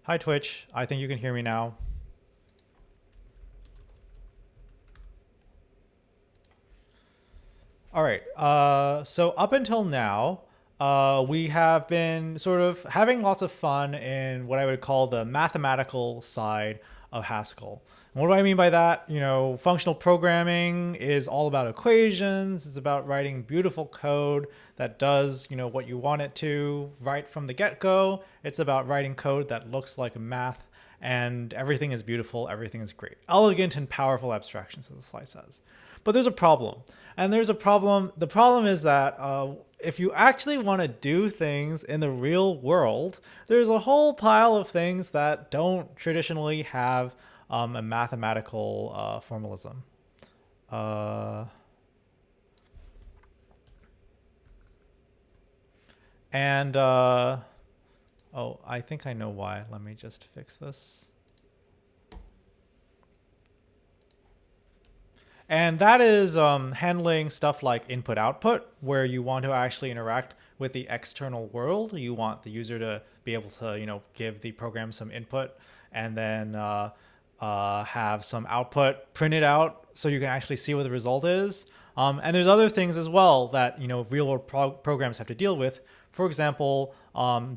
Hi, Twitch. I think you can hear me now. All right. So up until now, we have been sort of having lots of fun in what I would call the mathematical side of Haskell. And what do I mean by that? Functional programming is all about equations. It's about writing beautiful code that does, what you want it to right from the get-go. It's about writing code that looks like math, and everything is beautiful. Everything is great. Elegant and powerful abstractions, as the slide says. But there's a problem. And there's a problem. The problem is that if you actually want to do things in the real world, there's a whole pile of things that don't traditionally have a mathematical formalism. Oh, I think I know why. Let me just fix this. And that is handling stuff like input output, where you want to actually interact with the external world. You want the user to be able to, give the program some input and then have some output printed out so you can actually see what the result is. And there's other things as well that, real world programs have to deal with. For example,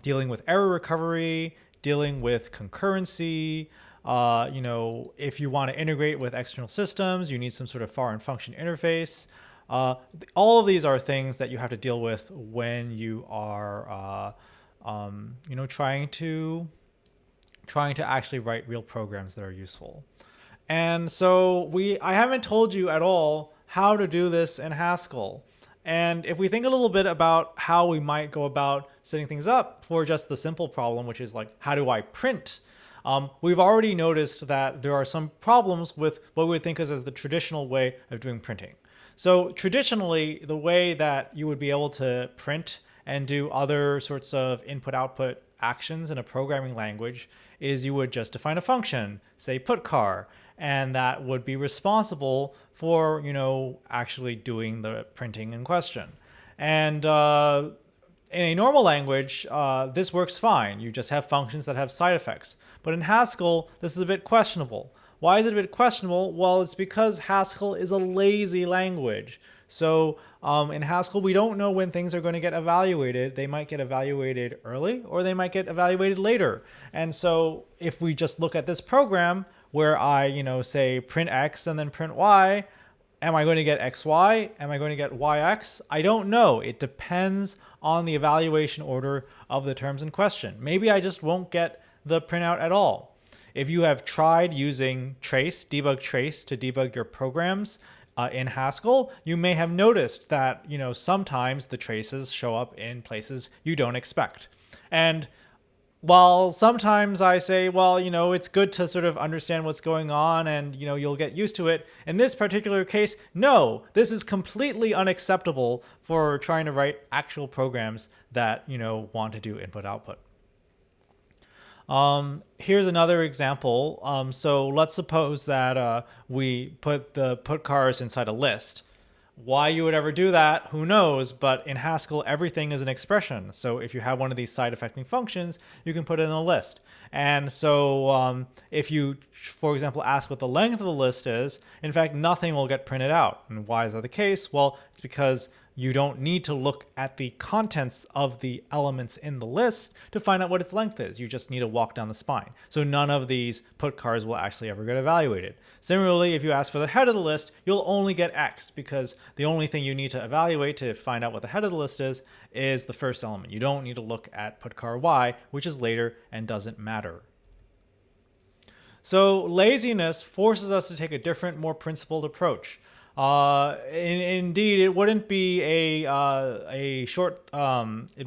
dealing with error recovery, dealing with concurrency. If you want to integrate with external systems, you need some sort of foreign function interface. All of these are things that you have to deal with when you are, trying to actually write real programs that are useful. And so I haven't told you at all how to do this in Haskell. And if we think a little bit about how we might go about setting things up for just the simple problem, which is like, how do I print? We've already noticed that there are some problems with what we would think of as the traditional way of doing printing. So traditionally, the way that you would be able to print and do other sorts of input-output actions in a programming language is you would just define a function, say putChar, and that would be responsible for, actually doing the printing in question. And in a normal language, this works fine. You just have functions that have side effects. But in Haskell, this is a bit questionable. Why is it a bit questionable? Well, it's because Haskell is a lazy language. So in Haskell, we don't know when things are going to get evaluated. They might get evaluated early or they might get evaluated later. And so if we just look at this program where I, say print X and then print Y, am I going to get XY? Am I going to get YX? I don't know. It depends on the evaluation order of the terms in question. Maybe I just won't get the printout at all. If you have tried using debug trace to debug your programs in Haskell, you may have noticed that, sometimes the traces show up in places you don't expect. And while sometimes I say, well, it's good to sort of understand what's going on and, you'll get used to it. In this particular case, no, this is completely unacceptable for trying to write actual programs that, want to do input output. Here's another example. So let's suppose that we put the putChars inside a list. Why you would ever do that, who knows? But in Haskell, everything is an expression. So if you have one of these side effecting functions, you can put it in a list. And so if you, for example, ask what the length of the list is, in fact, nothing will get printed out. And why is that the case? Well, it's because you don't need to look at the contents of the elements in the list to find out what its length is. You just need to walk down the spine. So none of these putChars will actually ever get evaluated. Similarly, if you ask for the head of the list, you'll only get X because the only thing you need to evaluate to find out what the head of the list is the first element. You don't need to look at putChar Y, which is later and doesn't matter. So laziness forces us to take a different, more principled approach. Indeed, it wouldn't be it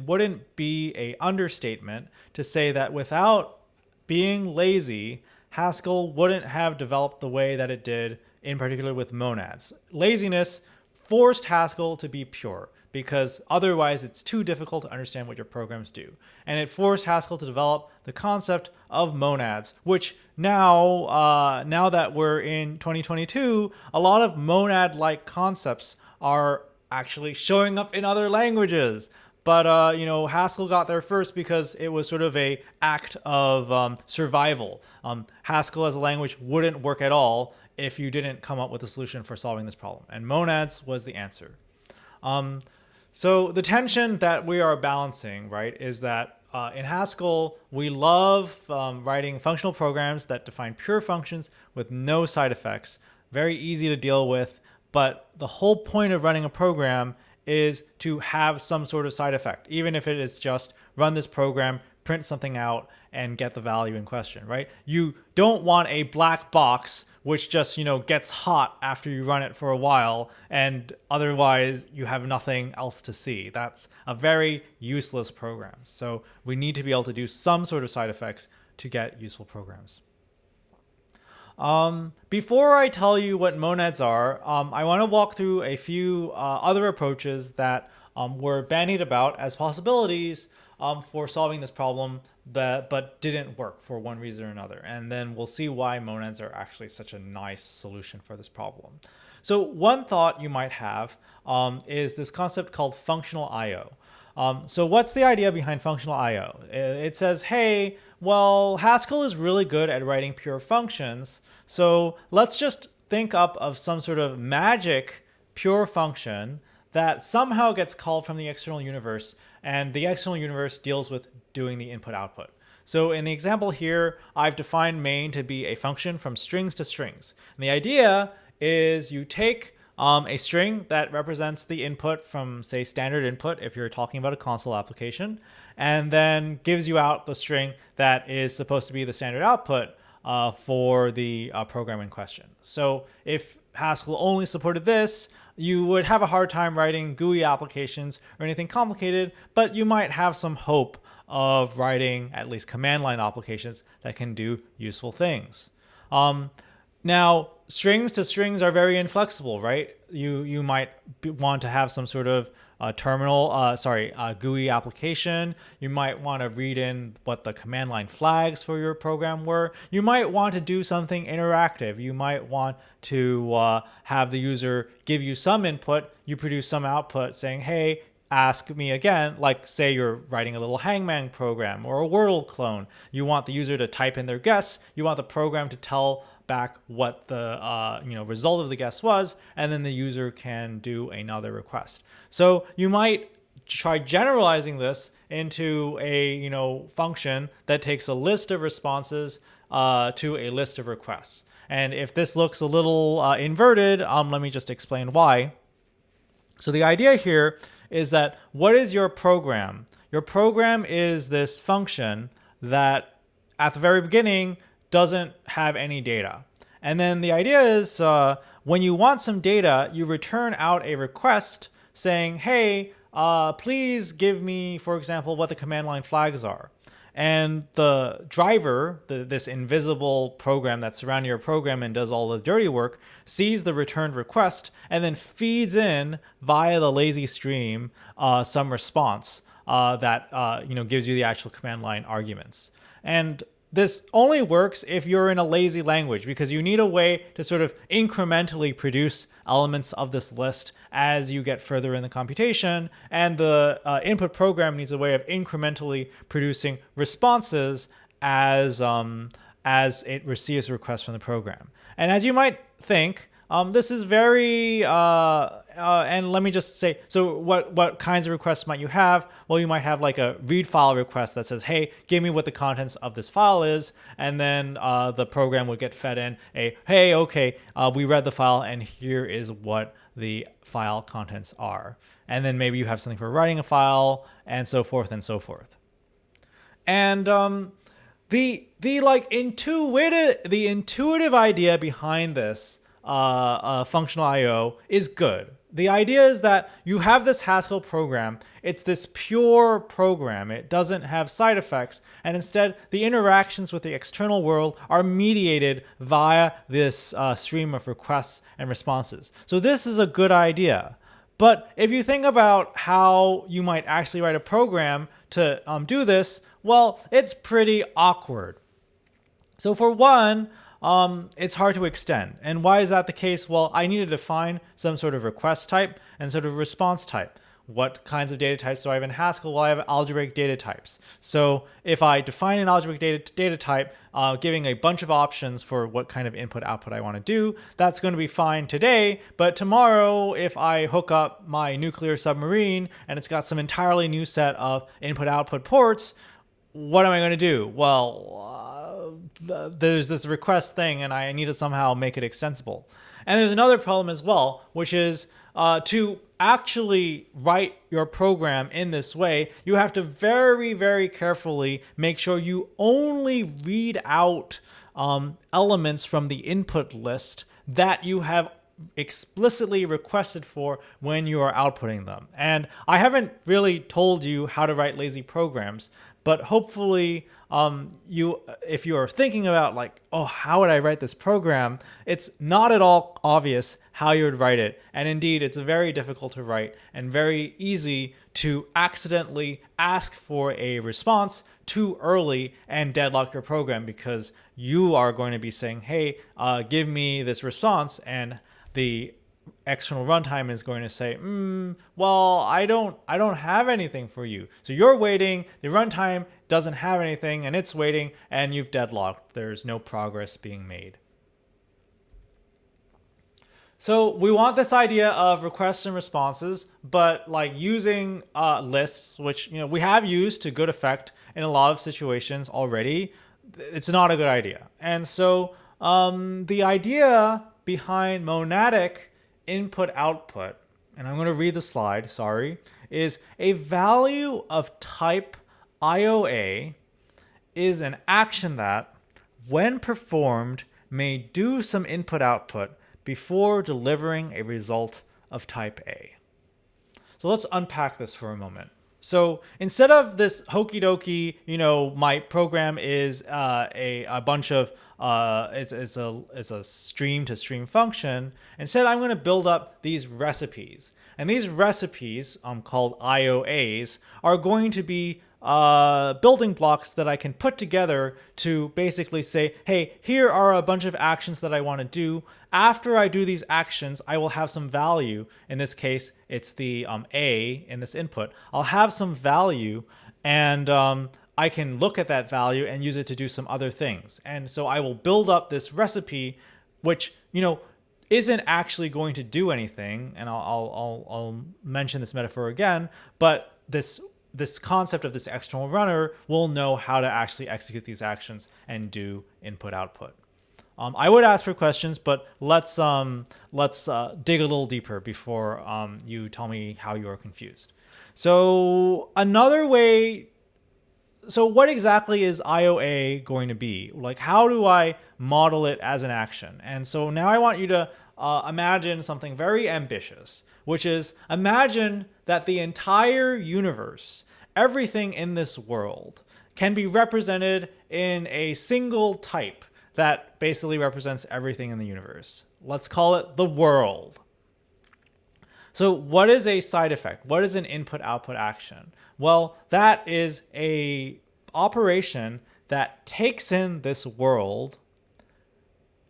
wouldn't be a understatement to say that without being lazy, Haskell wouldn't have developed the way that it did, in particular with monads. Laziness forced Haskell to be pure because otherwise it's too difficult to understand what your programs do. And it forced Haskell to develop the concept of monads, which now that we're in 2022, a lot of monad-like concepts are actually showing up in other languages. but Haskell got there first because it was sort of a act of survival. Haskell as a language wouldn't work at all if you didn't come up with a solution for solving this problem, and Monads was the answer. So the tension that we are balancing, right, is that in Haskell, we love writing functional programs that define pure functions with no side effects, very easy to deal with, but the whole point of running a program is to have some sort of side effect, even if it is just run this program, print something out, and get the value in question, right? You don't want a black box which just, gets hot after you run it for a while, and otherwise you have nothing else to see. That's a very useless program. So we need to be able to do some sort of side effects to get useful programs. Before I tell you what monads are, I want to walk through a few other approaches that were bandied about as possibilities for solving this problem, but didn't work for one reason or another. And then we'll see why monads are actually such a nice solution for this problem. So one thought you might have is this concept called functional I/O. So what's the idea behind functional I/O? It says, hey, well, Haskell is really good at writing pure functions, so let's just think up of some sort of magic pure function that somehow gets called from the external universe, and the external universe deals with doing the input-output. So in the example here, I've defined main to be a function from strings to strings. And the idea is you take a string that represents the input from, say, standard input, if you're talking about a console application, and then gives you out the string that is supposed to be the standard output for the program in question. So if Haskell only supported this, you would have a hard time writing GUI applications or anything complicated, but you might have some hope of writing at least command line applications that can do useful things. Now, strings to strings are very inflexible, right? You might want to have some sort of GUI application. You might want to read in what the command line flags for your program were. You might want to do something interactive. You might want to have the user give you some input, you produce some output saying, hey, ask me again, like say you're writing a little hangman program or a Wordle clone. You want the user to type in their guess. You want the program to tell back what the result of the guess was, and then the user can do another request. So you might try generalizing this into a function that takes a list of responses to a list of requests. And if this looks a little inverted, let me just explain why. So the idea here is that what is your program? Your program is this function that at the very beginning doesn't have any data. And then the idea is when you want some data, you return out a request saying, hey, please give me, for example, what the command line flags are. And the driver, this invisible program that's surrounding your program and does all the dirty work, sees the returned request and then feeds in via the lazy stream some response that gives you the actual command line arguments. And this only works if you're in a lazy language, because you need a way to sort of incrementally produce elements of this list as you get further in the computation, and the input program needs a way of incrementally producing responses as it receives requests from the program. And as you might think, this is very, and let me just say, so what kinds of requests might you have? Well, you might have like a read file request that says, hey, give me what the contents of this file is. And then the program would get fed in hey, okay, we read the file and here is what the file contents are. And then maybe you have something for writing a file and so forth and so forth. And the intuitive idea behind this functional I/O is good. The idea is that you have this Haskell program. It's this pure program. It doesn't have side effects. And instead, the interactions with the external world are mediated via this stream of requests and responses. So this is a good idea. But if you think about how you might actually write a program to do this, well, it's pretty awkward. So for one, it's hard to extend. And why is that the case? Well, I need to define some sort of request type and sort of response type. what kinds of data types do I have in Haskell? Well, I have algebraic data types. So if I define an algebraic data type, giving a bunch of options for what kind of input output I want to do, that's going to be fine today. But tomorrow, if I hook up my nuclear submarine and it's got some entirely new set of input output ports, what am I going to do? Well, there's this request thing and I need to somehow make it extensible. And there's another problem as well, which is to actually write your program in this way, you have to very, very carefully make sure you only read out elements from the input list that you have explicitly requested for when you are outputting them. And I haven't really told you how to write lazy programs, but hopefully if you are thinking about like, oh, how would I write this program? It's not at all obvious how you would write it. And indeed, it's very difficult to write and very easy to accidentally ask for a response too early and deadlock your program because you are going to be saying, hey, give me this response. And the external runtime is going to say, well, I don't have anything for you. So you're waiting, the runtime doesn't have anything and it's waiting and you've deadlocked. There's no progress being made. So we want this idea of requests and responses, but like using lists, which we have used to good effect in a lot of situations already, it's not a good idea. And so the idea behind monadic input output, and I'm going to read the slide, sorry, is a value of type IOA is an action that, when performed, may do some input output before delivering a result of type A. So let's unpack this for a moment. So instead of this hokey dokey, my program is a bunch of it's a stream to stream function. Instead, I'm going to build up these recipes, and these recipes, called IOAs, are going to be building blocks that I can put together to basically say, hey, here are a bunch of actions that I want to do. After I do these actions, I will have some value. In this case, it's the A in this input. I'll have some value, and I can look at that value and use it to do some other things. And so I will build up this recipe, which, isn't actually going to do anything. And I'll mention this metaphor again, but this concept of this external runner will know how to actually execute these actions and do input output. I would ask for questions, but let's dig a little deeper before you tell me how you are confused. So another way. So what exactly is IOA going to be? Like, how do I model it as an action? And so now I want you to imagine something very ambitious, which is imagine that the entire universe, everything in this world, can be represented in a single type that basically represents everything in the universe. Let's call it the world. So what is a side effect? What is an input-output action? Well, that is a operation that takes in this world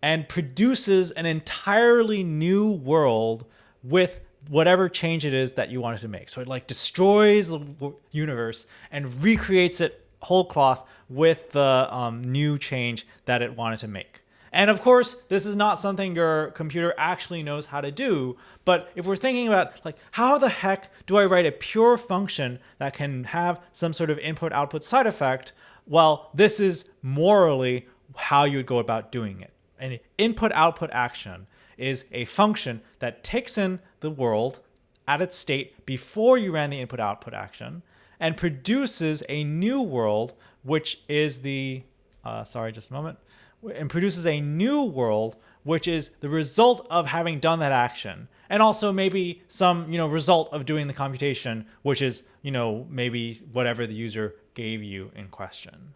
and produces an entirely new world with whatever change it is that you wanted to make. So it like destroys the universe and recreates it whole cloth with the new change that it wanted to make. And of course, this is not something your computer actually knows how to do. But if we're thinking about like, how the heck do I write a pure function that can have some sort of input-output side effect? Well, this is morally how you would go about doing it. An input-output action is a function that takes in the world at its state before you ran the input-output action and produces a new world, which is the, and produces a new world, which is the result of having done that action. And also maybe some, result of doing the computation, which is, maybe whatever the user gave you in question.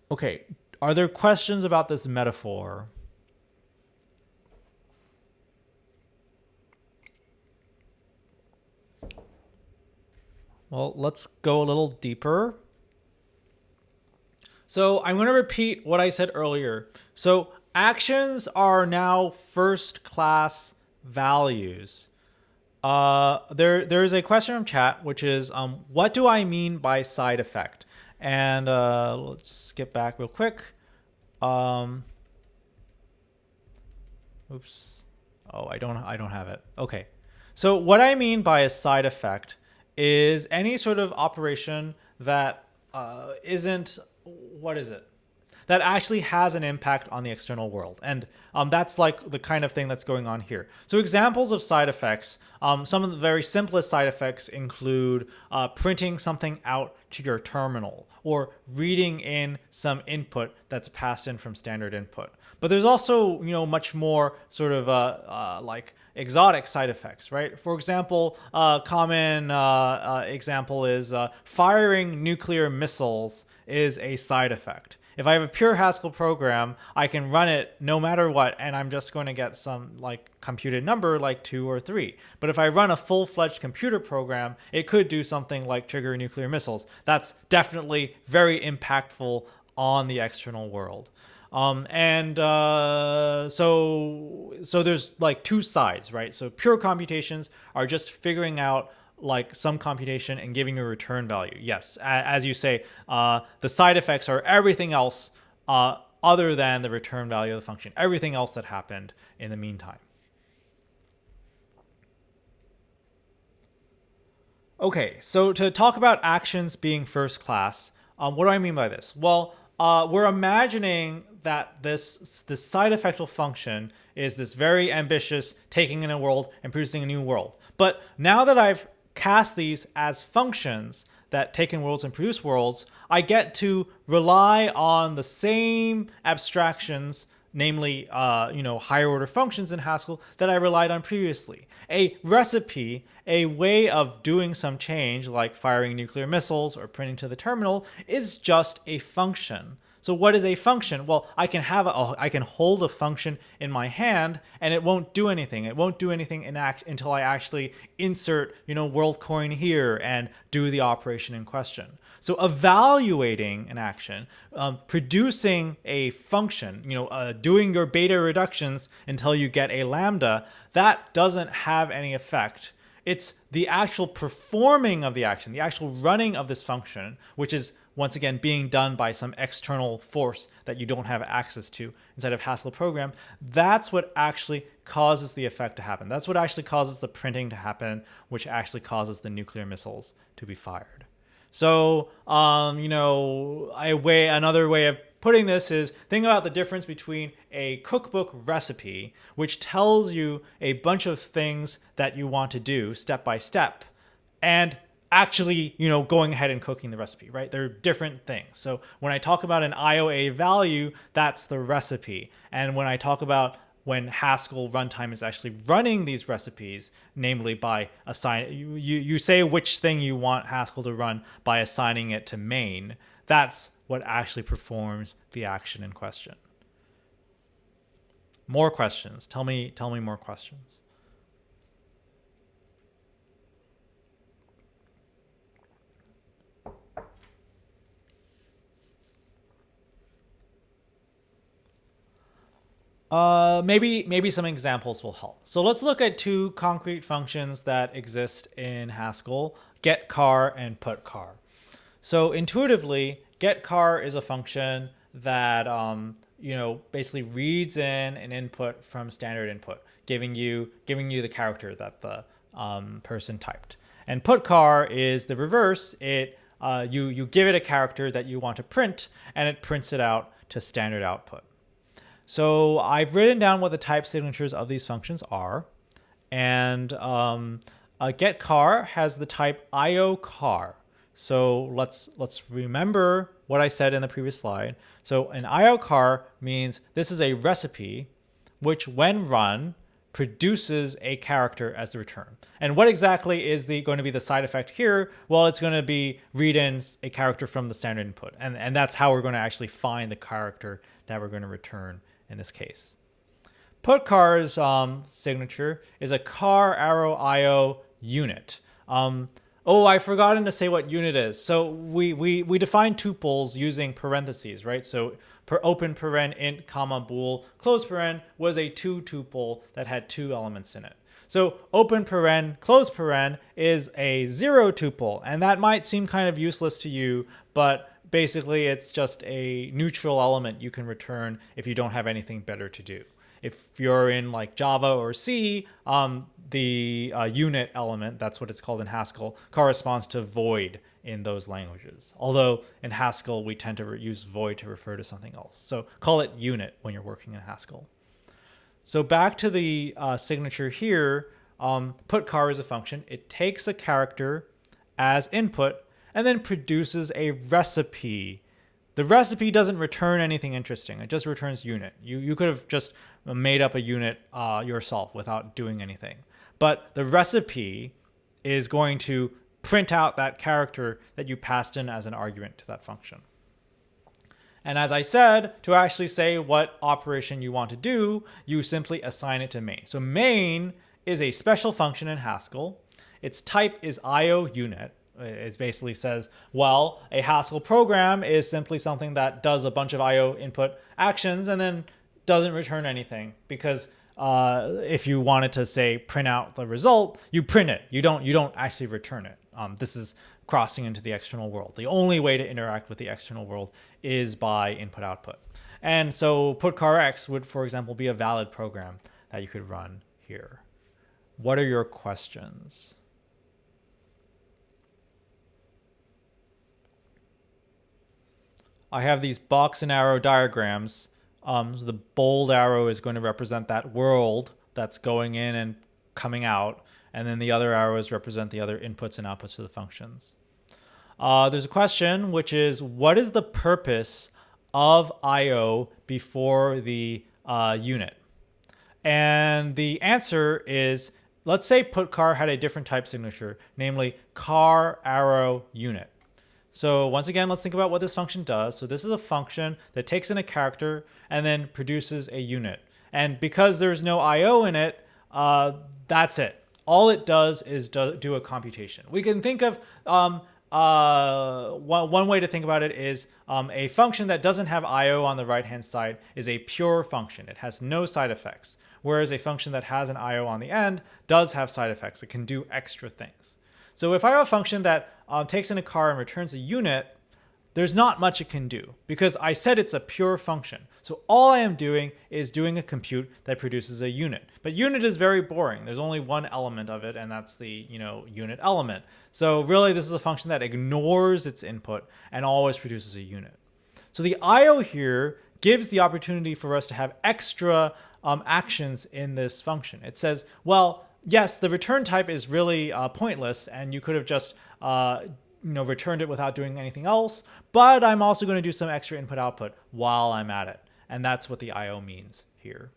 Okay, are there questions about this metaphor? Well, let's go a little deeper. So I'm going to repeat what I said earlier. So actions are now first class values. There's a question from chat, which is, what do I mean by side effect? And let's just skip back real quick. Oops. Oh, I don't have it. Okay. So what I mean by a side effect is any sort of operation that isn't, what is it? That actually has an impact on the external world. And that's like the kind of thing that's going on here. So examples of side effects, some of the very simplest side effects include printing something out to your terminal or reading in some input that's passed in from standard input. But there's also, much more sort of like exotic side effects, right? For example, common example is firing nuclear missiles is a side effect. If I have a pure Haskell program, I can run it no matter what, and I'm just going to get some like computed number like 2 or 3. But if I run a full-fledged computer program, it could do something like trigger nuclear missiles. That's definitely very impactful on the external world. So there's like two sides, right? So pure computations are just figuring out like some computation and giving a return value. Yes, as you say, the side effects are everything else other than the return value of the function, everything else that happened in the meantime. Okay, so to talk about actions being first class, what do I mean by this? Well, we're imagining that this side effectal function is this very ambitious taking in a world and producing a new world. But now that I've cast these as functions that take in worlds and produce worlds, I get to rely on the same abstractions, namely, higher order functions in Haskell that I relied on previously. A recipe, a way of doing some change like firing nuclear missiles or printing to the terminal, is just a function. So what is a function? Well, I can hold a function in my hand and it won't do anything. It won't do anything until I actually insert, world coin here and do the operation in question. So evaluating an action, producing a function, doing your beta reductions until you get a lambda, that doesn't have any effect. It's the actual performing of the action, the actual running of this function, which is once again being done by some external force that you don't have access to inside of Haskell program. That's what actually causes the effect to happen. That's what actually causes the printing to happen, which actually causes the nuclear missiles to be fired. So, another way of putting this is think about the difference between a cookbook recipe, which tells you a bunch of things that you want to do step by step, and actually, going ahead and cooking the recipe, right? They're different things. So when I talk about an IOA value, that's the recipe. And when I talk about when Haskell runtime is actually running these recipes, namely by you say which thing you want Haskell to run by assigning it to main, that's what actually performs the action in question. More questions. Tell me more questions. Maybe some examples will help. So let's look at two concrete functions that exist in Haskell, getChar and putChar. So intuitively, getChar is a function that basically reads in an input from standard input, giving you the character that the person typed. And putChar is the reverse. You give it a character that you want to print, and it prints it out to standard output. So I've written down what the type signatures of these functions are, and getChar has the type IOChar. So let's remember what I said in the previous slide. So an IOChar means this is a recipe which, when run, produces a character as the return. And what exactly is going to be the side effect here? Well, it's going to be read in a character from the standard input, and that's how we're going to actually find the character that we're going to return in this case. putChar's signature is a char arrow IO unit. I've forgotten to say what unit is. So we define tuples using parentheses, right? So open paren int comma bool close paren was a 2 tuple that had 2 elements in it. So open paren, close paren is a 0 tuple, and that might seem kind of useless to you, but basically it's just a neutral element you can return if you don't have anything better to do. If you're in like Java or C, the unit element, that's what it's called in Haskell, corresponds to void in those languages. Although in Haskell, we tend to use void to refer to something else. So call it unit when you're working in Haskell. So back to the signature here, putChar is a function. It takes a character as input and then produces a recipe. The recipe doesn't return anything interesting. It just returns unit. You could have just made up a unit yourself without doing anything. But the recipe is going to print out that character that you passed in as an argument to that function. And as I said, to actually say what operation you want to do, you simply assign it to main. So main is a special function in Haskell. Its type is IO unit. It basically says, well, a Haskell program is simply something that does a bunch of IO input actions and then doesn't return anything, because if you wanted to say print out the result, you print it. You don't actually return it. This is crossing into the external world. The only way to interact with the external world is by input output. And so putCharX would, for example, be a valid program that you could run here. What are your questions? I have these box and arrow diagrams. So the bold arrow is going to represent that world that's going in and coming out. And then the other arrows represent the other inputs and outputs to the functions. There's a question, which is, what is the purpose of IO before the unit? And the answer is, let's say putChar had a different type signature, namely char arrow unit. So once again, let's think about what this function does. So this is a function that takes in a character and then produces a unit. And because there's no IO in it, that's it. All it does is do a computation. We can think of one way to think about it is a function that doesn't have IO on the right-hand side is a pure function. It has no side effects. Whereas a function that has an IO on the end does have side effects. It can do extra things. So if I have a function that takes in a char and returns a unit, there's not much it can do because I said it's a pure function. So all I am doing is doing a compute that produces a unit. But unit is very boring. There's only one element of it, and that's the unit element. So really, this is a function that ignores its input and always produces a unit. So the IO here gives the opportunity for us to have extra actions in this function. It says, well, yes, the return type is really pointless, and you could have just returned it without doing anything else, but I'm also going to do some extra input output while I'm at it. And that's what the IO means here.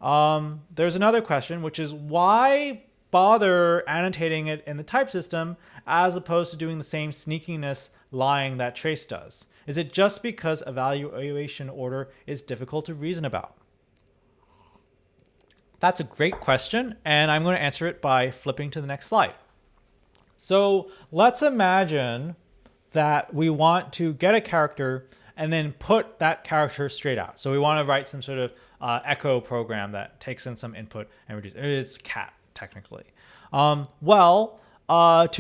There's another question, which is why bother annotating it in the type system as opposed to doing the same sneakiness lying that trace does? Is it just because evaluation order is difficult to reason about? That's a great question, and I'm going to answer it by flipping to the next slide. So let's imagine that we want to get a character and then put that character straight out. So we want to write some sort of echo program that takes in some input and reduces. It's cat, technically. To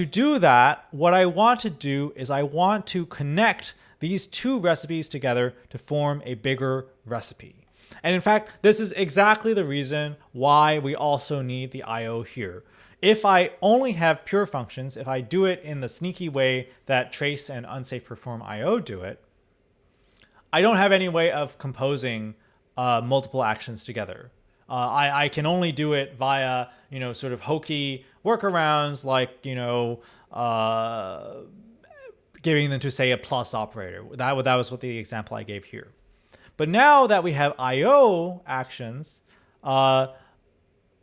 do that, what I want to do is I want to connect these two recipes together to form a bigger recipe. And in fact, this is exactly the reason why we also need the IO here. If I only have pure functions, if I do it in the sneaky way that trace and unsafe perform IO do it, I don't have any way of composing multiple actions together. I can only do it via, sort of hokey workarounds like, giving them to say a plus operator. That was what the example I gave here. But now that we have IO actions,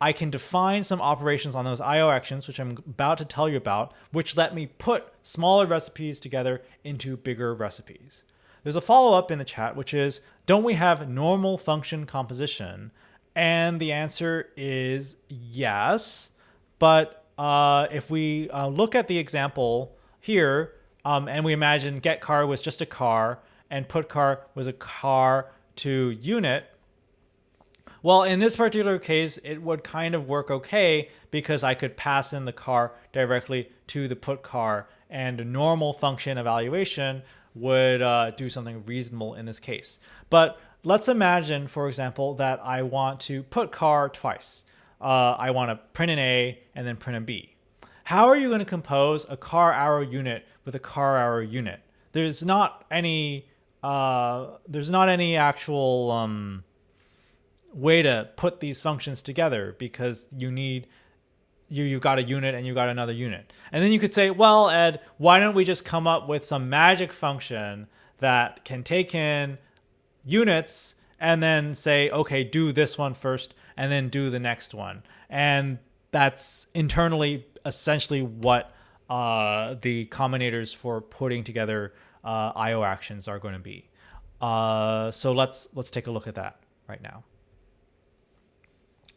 I can define some operations on those IO actions, which I'm about to tell you about, which let me put smaller recipes together into bigger recipes. There's a follow-up in the chat, which is, don't we have normal function composition? And the answer is yes. But if we look at the example here, and we imagine getChar was just a char, and putChar was a char to unit, Well, in this particular case, it would kind of work okay because I could pass in the car directly to the put car, and a normal function evaluation would do something reasonable in this case. But let's imagine, for example, that I want to put car twice. I want to print an A and then print a B. How are you going to compose a car arrow unit with a car arrow unit? There's not any actual way to put these functions together because you've got a unit and you've got another unit. And then you could say, well, Ed, why don't we just come up with some magic function that can take in units and then say, okay, do this one first and then do the next one. And that's internally essentially what the combinators for putting together IO actions are going to be. So let's take a look at that right now.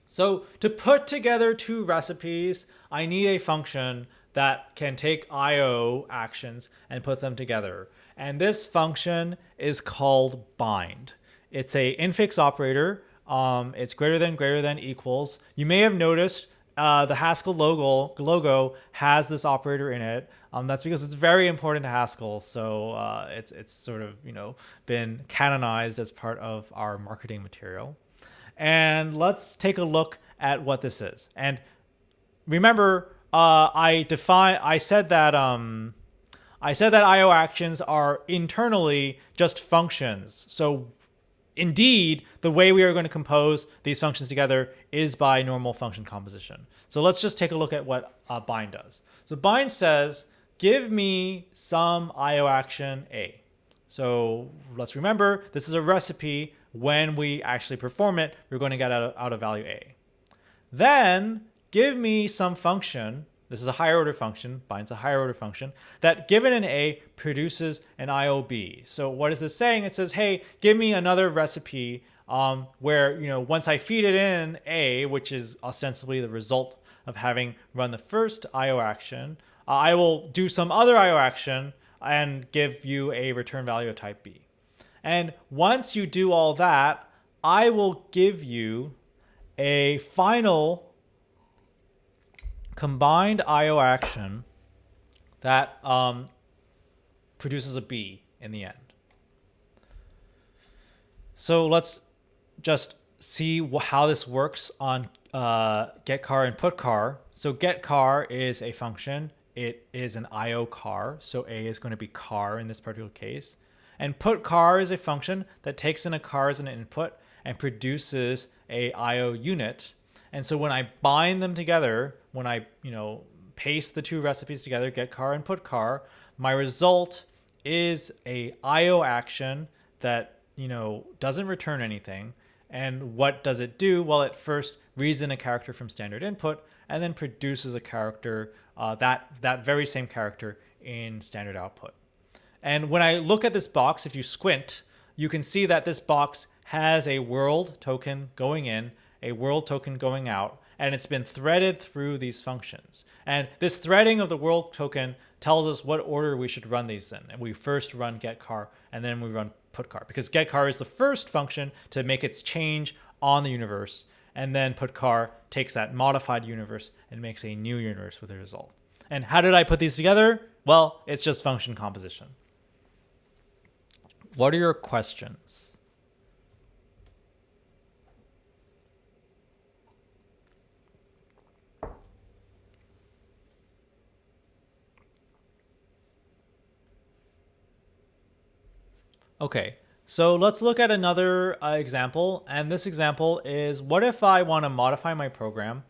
So to put together two recipes, I need a function that can take IO actions and put them together. And this function is called bind. It's a infix operator. It's greater than equals. You may have noticed the Haskell logo has this operator in it. That's because it's very important to Haskell. So it's sort of been canonized as part of our marketing material. And let's take a look at what this is. And remember, I said that IO actions are internally just functions. So indeed, the way we are going to compose these functions together is by normal function composition. So let's just take a look at what bind does. So bind says, give me some IO action A. So let's remember, this is a recipe. When we actually perform it, we're going to get out a value A. Then give me some function. This is a higher order function, bind's a higher order function, that given an A produces an IOB. So what is this saying? It says, hey, give me another recipe where, once I feed it in A, which is ostensibly the result of having run the first IO action, I will do some other IO action and give you a return value of type B. And once you do all that, I will give you a final combined IO action that produces a B in the end. So let's just see how this works on getChar and putChar. So getChar is a function. It is an IO char. So A is going to be char in this particular case. And putChar is a function that takes in a char as an input and produces a IO unit. And so when I bind them together, when I paste the two recipes together, getChar and putChar, my result is a IO action that doesn't return anything. And what does it do? Well, it first reads in a character from standard input and then produces a character, that very same character in standard output. And when I look at this box, if you squint, you can see that this box has a world token going in, a world token going out, and it's been threaded through these functions. And this threading of the world token tells us what order we should run these in. And we first run getChar, and then we run putChar, because getChar is the first function to make its change on the universe, and then putChar takes that modified universe and makes a new universe with a result. And how did I put these together? Well, it's just function composition. What are your questions? Okay, so let's look at another example. And this example is, what if I want to modify my program?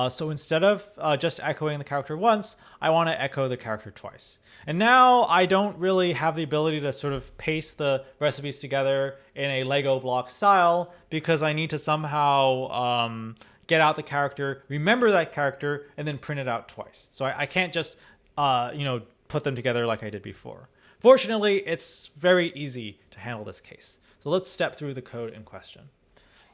So instead of just echoing the character once, I want to echo the character twice. And now I don't really have the ability to sort of paste the recipes together in a Lego block style because I need to somehow get out the character, remember that character, and then print it out twice. So I can't just put them together like I did before. Fortunately, it's very easy to handle this case. So let's step through the code in question.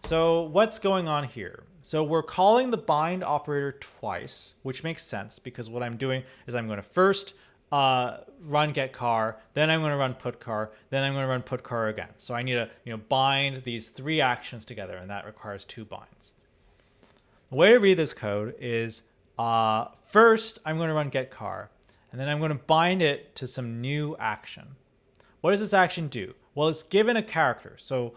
So what's going on here? So we're calling the bind operator twice, which makes sense because what I'm doing is I'm going to first run get car, then I'm going to run put car, then I'm going to run put car again. So I need to bind these 3 actions together, and that requires 2 binds. The way to read this code is first I'm going to run get car, and then I'm going to bind it to some new action. What does this action do? Well, it's given a character. So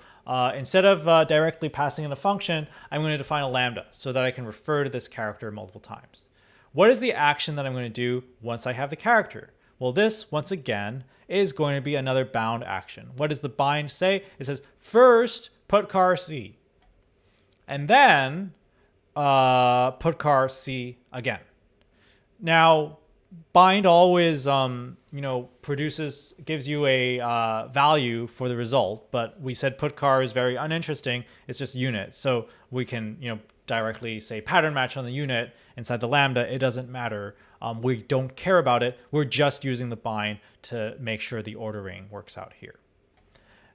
instead of directly passing in a function, I'm going to define a lambda so that I can refer to this character multiple times. What is the action that I'm going to do once I have the character? Well, this, once again, is going to be another bound action. What does the bind say? It says, first, put car C. And then put car C again. Now, bind always, gives you a value for the result, but we said put car is very uninteresting. It's just unit. So we can, directly say pattern match on the unit inside the lambda. It doesn't matter. We don't care about it. We're just using the bind to make sure the ordering works out here.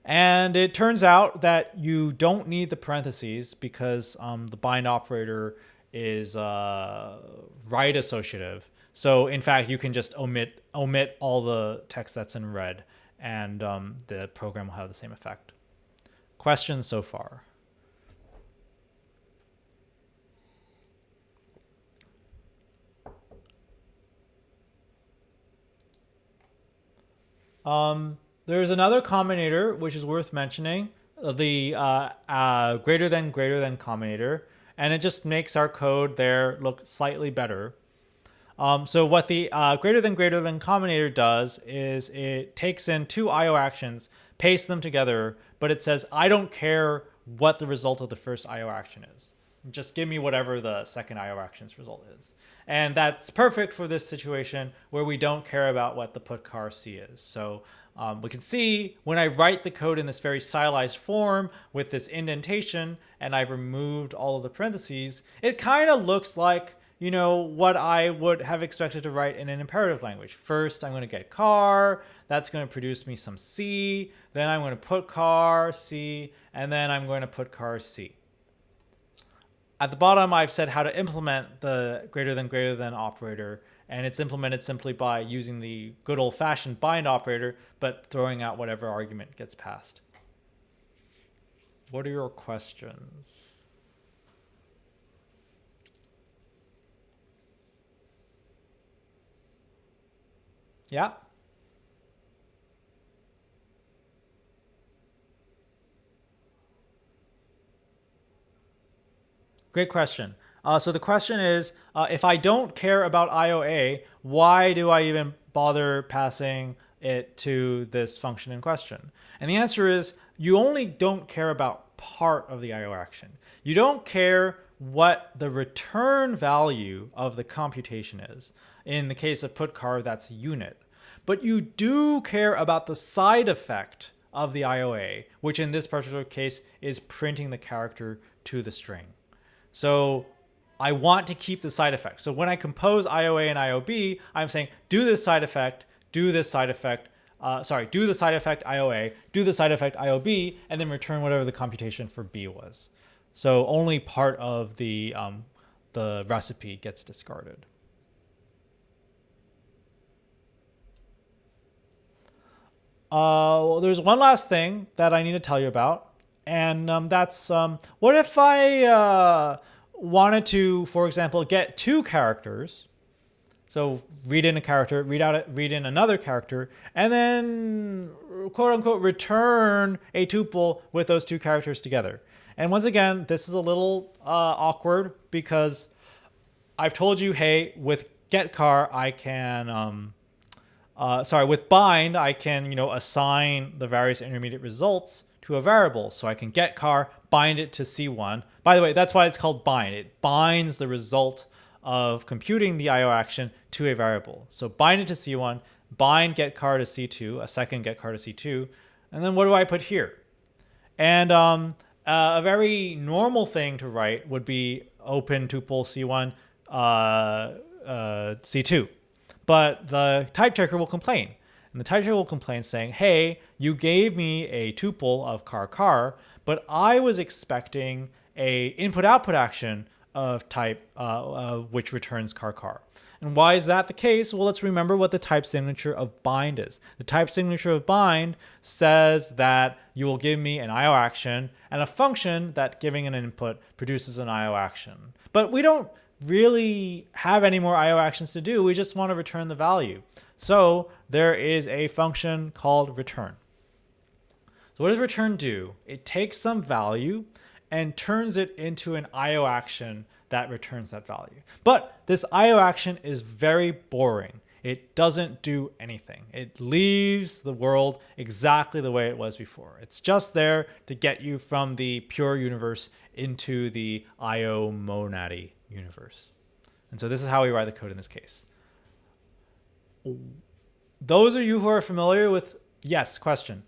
And it turns out that you don't need the parentheses because the bind operator is right associative. So in fact, you can just omit all the text that's in red, and the program will have the same effect. Questions so far? There's another combinator which is worth mentioning, the greater than combinator, and it just makes our code there look slightly better. So what the greater than combinator does is it takes in 2 IO actions, pastes them together, but it says, I don't care what the result of the first IO action is. Just give me whatever the second IO action's result is. And that's perfect for this situation where we don't care about what the put car C is. So we can see when I write the code in this very stylized form with this indentation, and I've removed all of the parentheses, it kind of looks like what I would have expected to write in an imperative language. First, I'm going to get car. That's going to produce me some C. Then I'm going to put car C, and then I'm going to put car C. At the bottom, I've said how to implement the greater than operator, and it's implemented simply by using the good old-fashioned bind operator, but throwing out whatever argument gets passed. What are your questions? Yeah? Great question. So the question is, if I don't care about IOA, why do I even bother passing it to this function in question? And the answer is, you only don't care about part of the IO action. You don't care what the return value of the computation is. In the case of put car, that's unit. But you do care about the side effect of the IOA, which in this particular case is printing the character to the string. So I want to keep the side effect. So when I compose IOA and IOB, I'm saying do this side effect, do this side effect, do the side effect IOA, do the side effect IOB, and then return whatever the computation for B was. So only part of the recipe gets discarded. Well, there's one last thing that I need to tell you about. And that's, what if I wanted to, for example, get 2 characters? So read in a character, read in another character, and then quote unquote return a tuple with those 2 characters together. And once again, this is a little awkward because I've told you, hey, with getChar, I can, with bind, I can, assign the various intermediate results to a variable. So I can get car, bind it to C1. By the way, that's why it's called bind. It binds the result of computing the IO action to a variable. So bind it to C1, bind get car to C2, a second get car to C2, and then what do I put here? And a very normal thing to write would be open tuple C1, C2. But the type checker will complain. And the type checker will complain saying, hey, you gave me a tuple of car, but I was expecting a input-output action of type which returns car. And why is that the case? Well, let's remember what the type signature of bind is. The type signature of bind says that you will give me an IO action and a function that, giving an input, produces an IO action. But we don't really have any more IO actions to do. We just want to return the value. So there is a function called return. So what does return do? It takes some value and turns it into an IO action that returns that value. But this IO action is very boring. It doesn't do anything. It leaves the world exactly the way it was before. It's just there to get you from the pure universe into the IO monady universe. And so this is how we write the code in this case. Those of you who are familiar with, yes, question.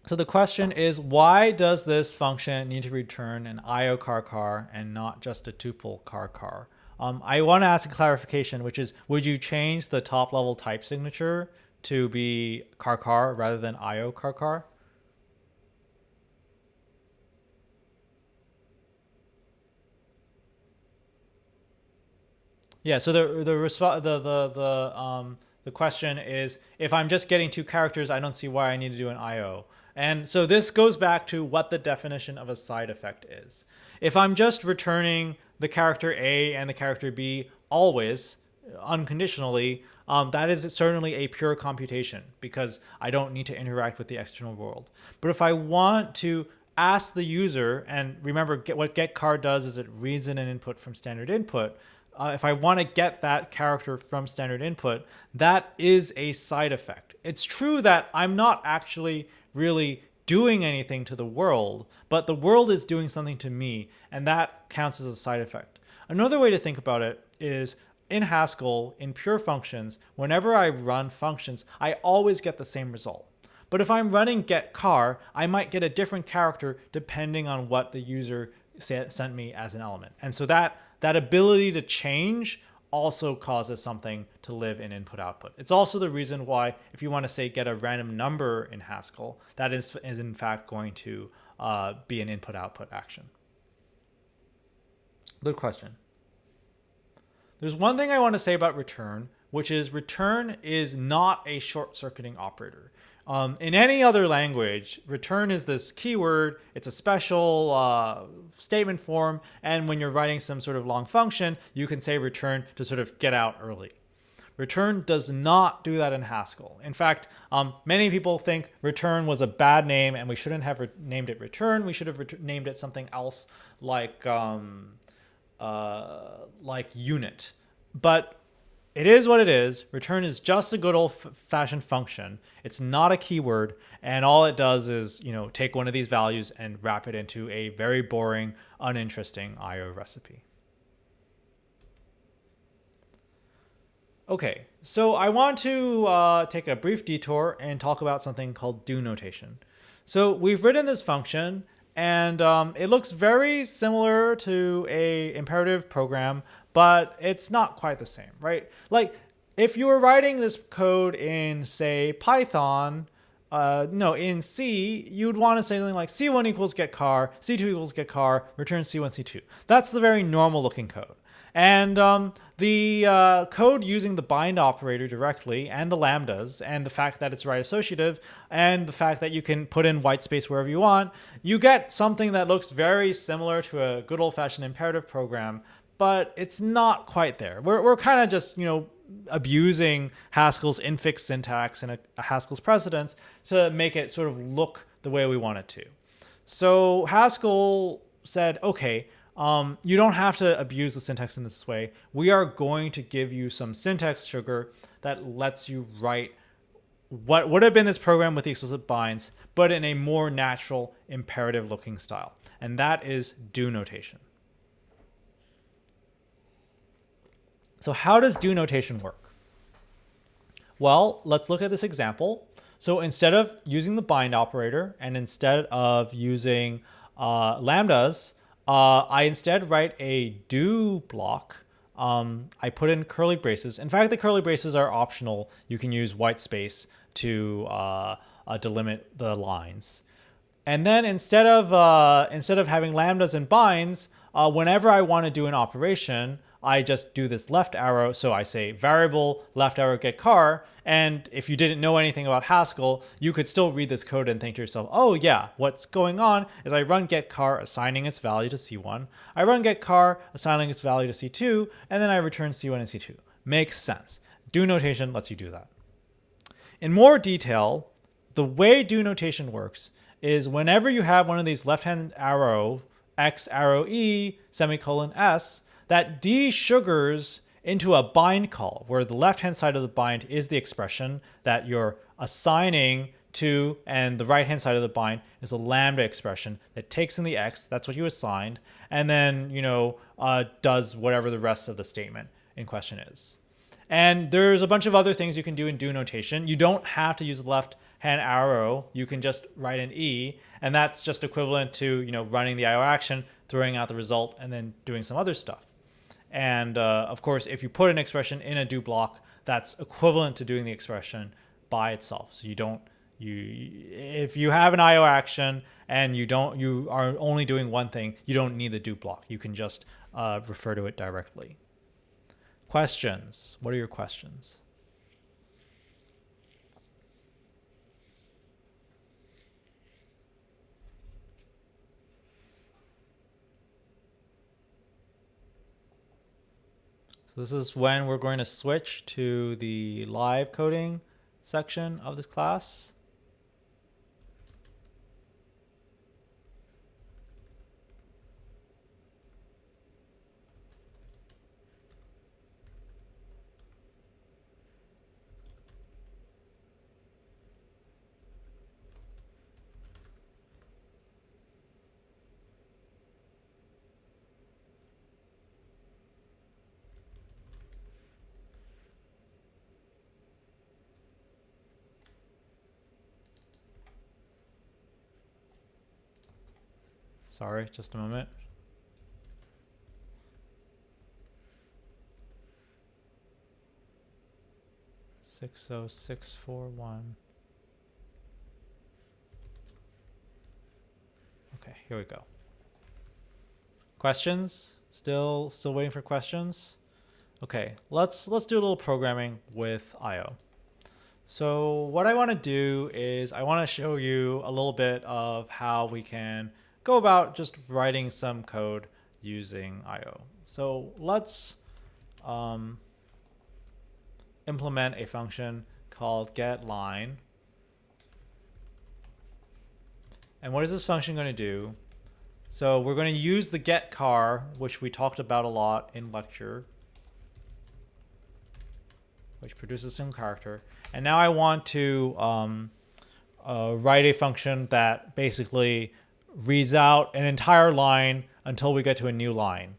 So the question is, why does this function need to return an IO car and not just a tuple car? I want to ask a clarification, which is, would you change the top level type signature to be car rather than IO car? Yeah. So the question is, if I'm just getting two characters, I don't see why I need to do an IO. And so this goes back to what the definition of a side effect is. If I'm just returning the character A and the character B always, unconditionally, that is certainly a pure computation because I don't need to interact with the external world. But if I want to ask the user, and remember what getChar does is it reads in an input from standard input. If I want to get that character from standard input, that is a side effect. It's true that I'm not actually really doing anything to the world, but the world is doing something to me, and that counts as a side effect. Another way to think about it is in Haskell, in pure functions, whenever I run functions, I always get the same result. But if I'm running getChar, I might get a different character depending on what the user sent me as an element. And so that ability to change also causes something to live in input output. It's also the reason why, if you want to say get a random number in Haskell, that is in fact going to be an input output action. Good question. There's one thing I want to say about return, which is return is not a short-circuiting operator. In any other language, return is this keyword. It's a special statement form. And when you're writing some sort of long function, you can say return to sort of get out early. Return does not do that in Haskell. In fact, many people think return was a bad name and we shouldn't have named it return. We should have named it something else like unit. But it is what it is. Return is just a good old-fashioned function. It's not a keyword, and all it does is, take one of these values and wrap it into a very boring, uninteresting IO recipe. Okay, so I want to take a brief detour and talk about something called DoNotation. So we've written this function, and it looks very similar to a imperative program, but it's not quite the same, right? Like if you were writing this code in, say, Python, in C, you'd want to say something like C1 equals getChar, C2 equals getChar, return C1, C2. That's the very normal looking code. And the code using the bind operator directly and the lambdas and the fact that it's right associative and the fact that you can put in white space wherever you want, you get something that looks very similar to a good old-fashioned imperative program, but it's not quite there. We're kind of just, abusing Haskell's infix syntax and Haskell's precedence to make it sort of look the way we want it to. So Haskell said, okay, you don't have to abuse the syntax in this way. We are going to give you some syntax sugar that lets you write what would have been this program with the explicit binds, but in a more natural imperative looking style. And that is DoNotation. So how does DoNotation work? Well, let's look at this example. So instead of using the bind operator and instead of using lambdas, I instead write a do block I put in curly braces. In fact, the curly braces are optional. You can use white space to delimit the lines. And then instead of having lambdas and binds, whenever I want to do an operation, I just do this left arrow. So I say variable left arrow get char. And if you didn't know anything about Haskell, you could still read this code and think to yourself, oh yeah, what's going on is I run get char assigning its value to C1. I run get char assigning its value to C2, and then I return C1 and C2. Makes sense. DoNotation lets you do that. In more detail, the way DoNotation works is whenever you have one of these left-hand arrow, X arrow E, semicolon S, that desugars into a bind call, where the left-hand side of the bind is the expression that you're assigning to, and the right-hand side of the bind is a lambda expression that takes in the X, that's what you assigned, and then, does whatever the rest of the statement in question is. And there's a bunch of other things you can do in DoNotation. You don't have to use the left-hand arrow. You can just write an E, and that's just equivalent to running the IO action, throwing out the result, and then doing some other stuff. And of course, if you put an expression in a do block, that's equivalent to doing the expression by itself. So if you have an IO action and you are only doing one thing, you don't need the do block. You can just refer to it directly. Questions? What are your questions? So this is when we're going to switch to the live coding section of this class. Sorry, just a moment. Six oh six four one. Okay, here we go. Questions? Still waiting for questions? Okay, let's do a little programming with IO. So what I want to do is I want to show you a little bit of how we can go about just writing some code using IO. So let's implement a function called GetLine. And what is this function going to do? So we're going to use the getChar, which we talked about a lot in lecture, which produces some character. And now I want to write a function that basically reads out an entire line until we get to a new line.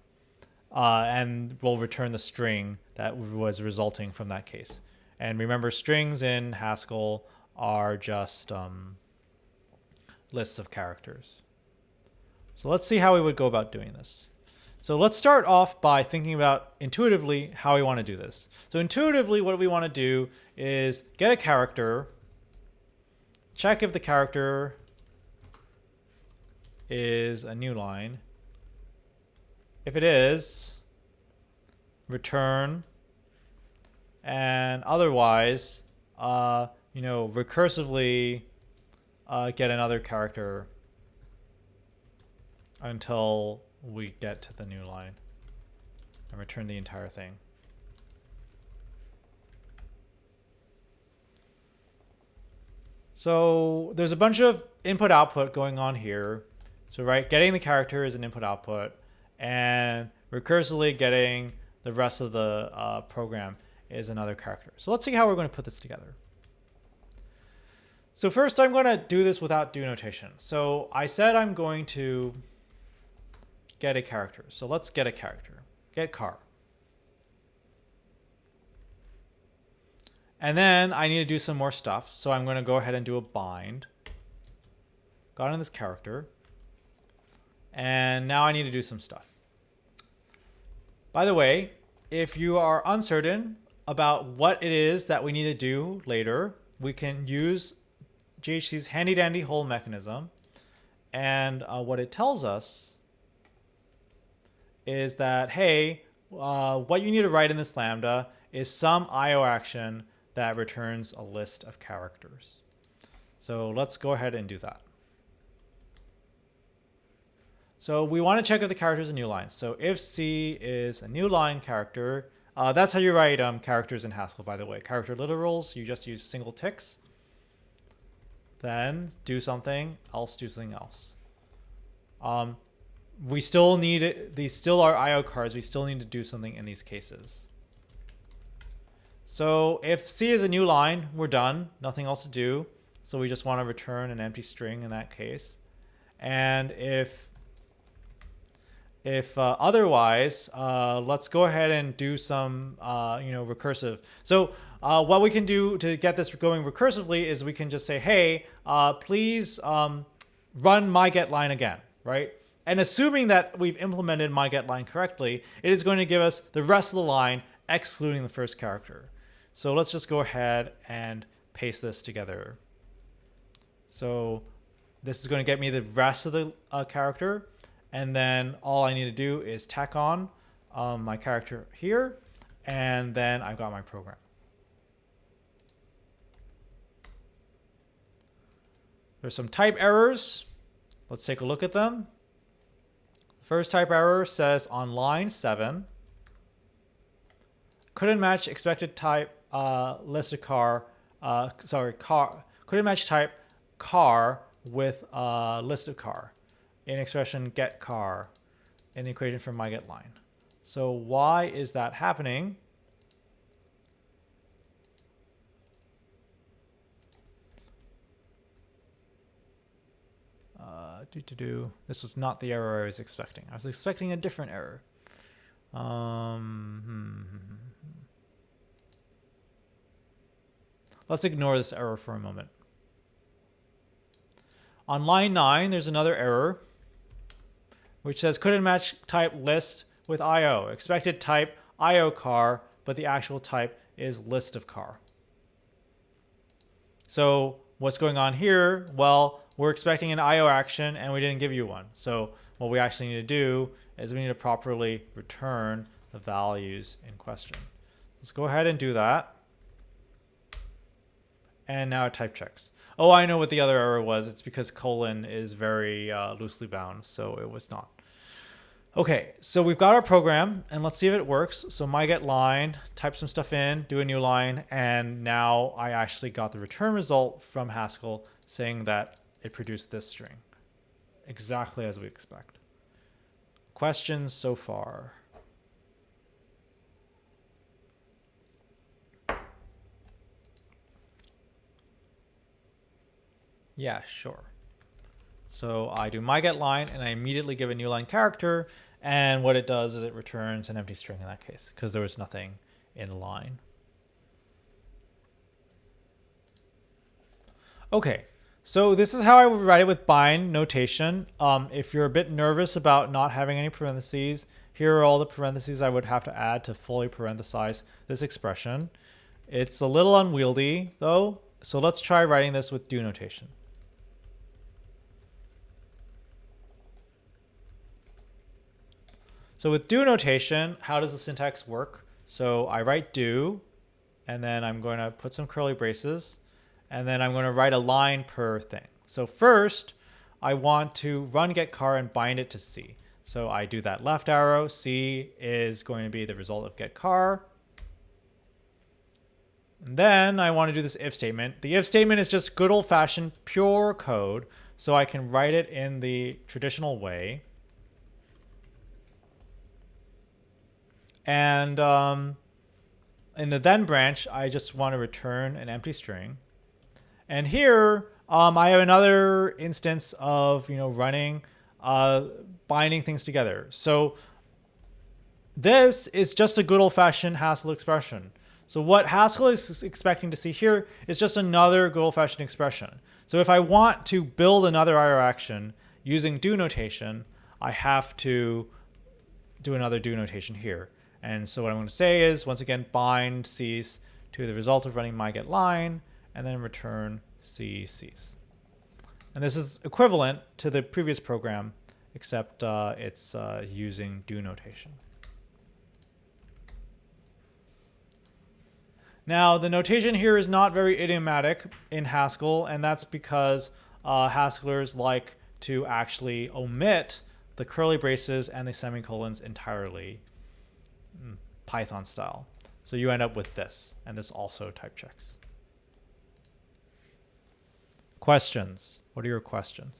And we'll return the string that was resulting from that case. And remember, strings in Haskell are just lists of characters. So let's see how we would go about doing this. So let's start off by thinking about intuitively how we want to do this. So intuitively, what we want to do is get a character, check if the character is a new line. If it is, return, and otherwise, recursively get another character until we get to the new line and return the entire thing. So there's a bunch of input output going on here. So getting the character is an input output, and recursively getting the rest of the program is another character. So let's see how we're going to put this together. So first I'm going to do this without DoNotation. So I said I'm going to get a character. So let's get a character. Get char. And then I need to do some more stuff. So I'm going to go ahead and do a bind. Got in this character. And now I need to do some stuff. By the way, if you are uncertain about what it is that we need to do later, we can use GHC's handy dandy whole mechanism. And what it tells us is that, hey, what you need to write in this lambda is some IO action that returns a list of characters. So let's go ahead and do that. So we want to check if the character is a new line. So if C is a new line character, that's how you write characters in Haskell, by the way. Character literals, you just use single ticks. Then do something else, do something else. We still need it. These still are IO cards. We still need to do something in these cases. So if C is a new line, we're done. Nothing else to do. So we just want to return an empty string in that case. And if otherwise, let's go ahead and do some recursive. So what we can do to get this going recursively is we can just say, hey, please run my GetLine again, right? And assuming that we've implemented my GetLine correctly, it is going to give us the rest of the line excluding the first character. So let's just go ahead and paste this together. So this is going to get me the rest of the character. And then all I need to do is tack on my character here. And then I've got my program. There's some type errors. Let's take a look at them. First type error says on line 7, couldn't match expected type list of car, couldn't match type car with list of car in expression get car in the equation for my GetLine. So why is that happening? This was not the error I was expecting. I was expecting a different error. Let's ignore this error for a moment. On line 9, there's another error, which says couldn't match type list with IO. Expected type IO car, but the actual type is list of car. So what's going on here? Well, we're expecting an IO action and we didn't give you one. So what we actually need to do is we need to properly return the values in question. Let's go ahead and do that. And now it type checks. Oh, I know what the other error was. It's because colon is very loosely bound, so it was not. Okay, so we've got our program, and let's see if it works. So my GetLine, type some stuff in, do a new line, and now I actually got the return result from Haskell saying that it produced this string, exactly as we expect. Questions so far? Yeah, sure. So I do my GetLine and I immediately give a new line character, and what it does is it returns an empty string in that case because there was nothing in the line. Okay, so this is how I would write it with bind notation. If you're a bit nervous about not having any parentheses, here are all the parentheses I would have to add to fully parenthesize this expression. It's a little unwieldy though, so let's try writing this with do notation. So with do notation, how does the syntax work? So I write do, and then I'm going to put some curly braces, and then I'm going to write a line per thing. So first, I want to run getChar and bind it to C. So I do that left arrow. C is going to be the result of getChar. And then I want to do this if statement. The if statement is just good old-fashioned pure code, so I can write it in the traditional way. And in the then branch, I just want to return an empty string. And here, I have another instance of running, binding things together. So this is just a good old-fashioned Haskell expression. So what Haskell is expecting to see here is just another good old-fashioned expression. So if I want to build another IO action using do notation, I have to do another do notation here. And so what I'm going to say is, once again, bind cease to the result of running my GetLine, and then return C cease. And this is equivalent to the previous program, except it's using DoNotation. Now, the notation here is not very idiomatic in Haskell, and that's because Haskellers like to actually omit the curly braces and the semicolons entirely, Python style. So you end up with this, and this also type checks. Questions? What are your questions?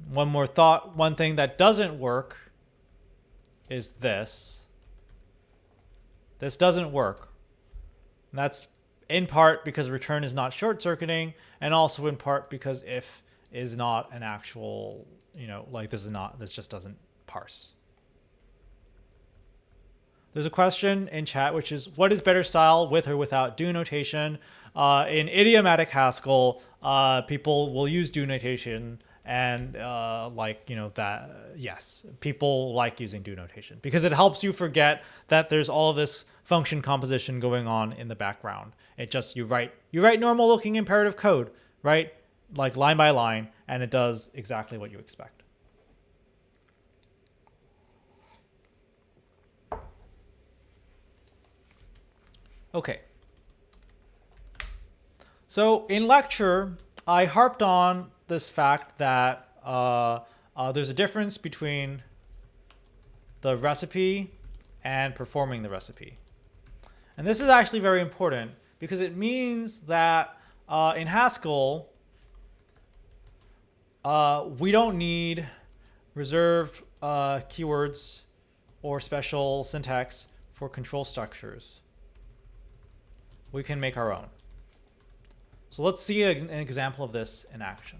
One more thought. One thing that doesn't work is this. This doesn't work. And that's in part because return is not short-circuiting, and also in part because if is not an actual, like this just doesn't parse. There's a question in chat, which is, what is better style, with or without DoNotation? In idiomatic Haskell, people will use DoNotation, and yes, people like using DoNotation because it helps you forget that there's all of this function composition going on in the background. It just, you write normal looking imperative code, right? Like line by line, and it does exactly what you expect. Okay. So in lecture, I harped on this fact that there's a difference between the recipe and performing the recipe. And this is actually very important because it means that in Haskell, we don't need reserved keywords or special syntax for control structures. We can make our own. So let's see an example of this in action.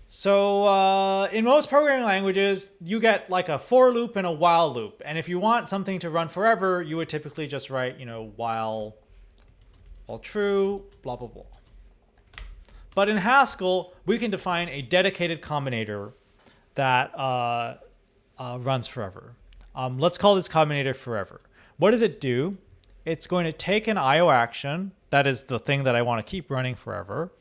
So in most programming languages, you get like a for loop and a while loop. And if you want something to run forever, you would typically just write, while true, blah, blah, blah. But in Haskell, we can define a dedicated combinator that runs forever. Let's call this combinator forever. What does it do? It's going to take an IO action, that is the thing that I want to keep running forever,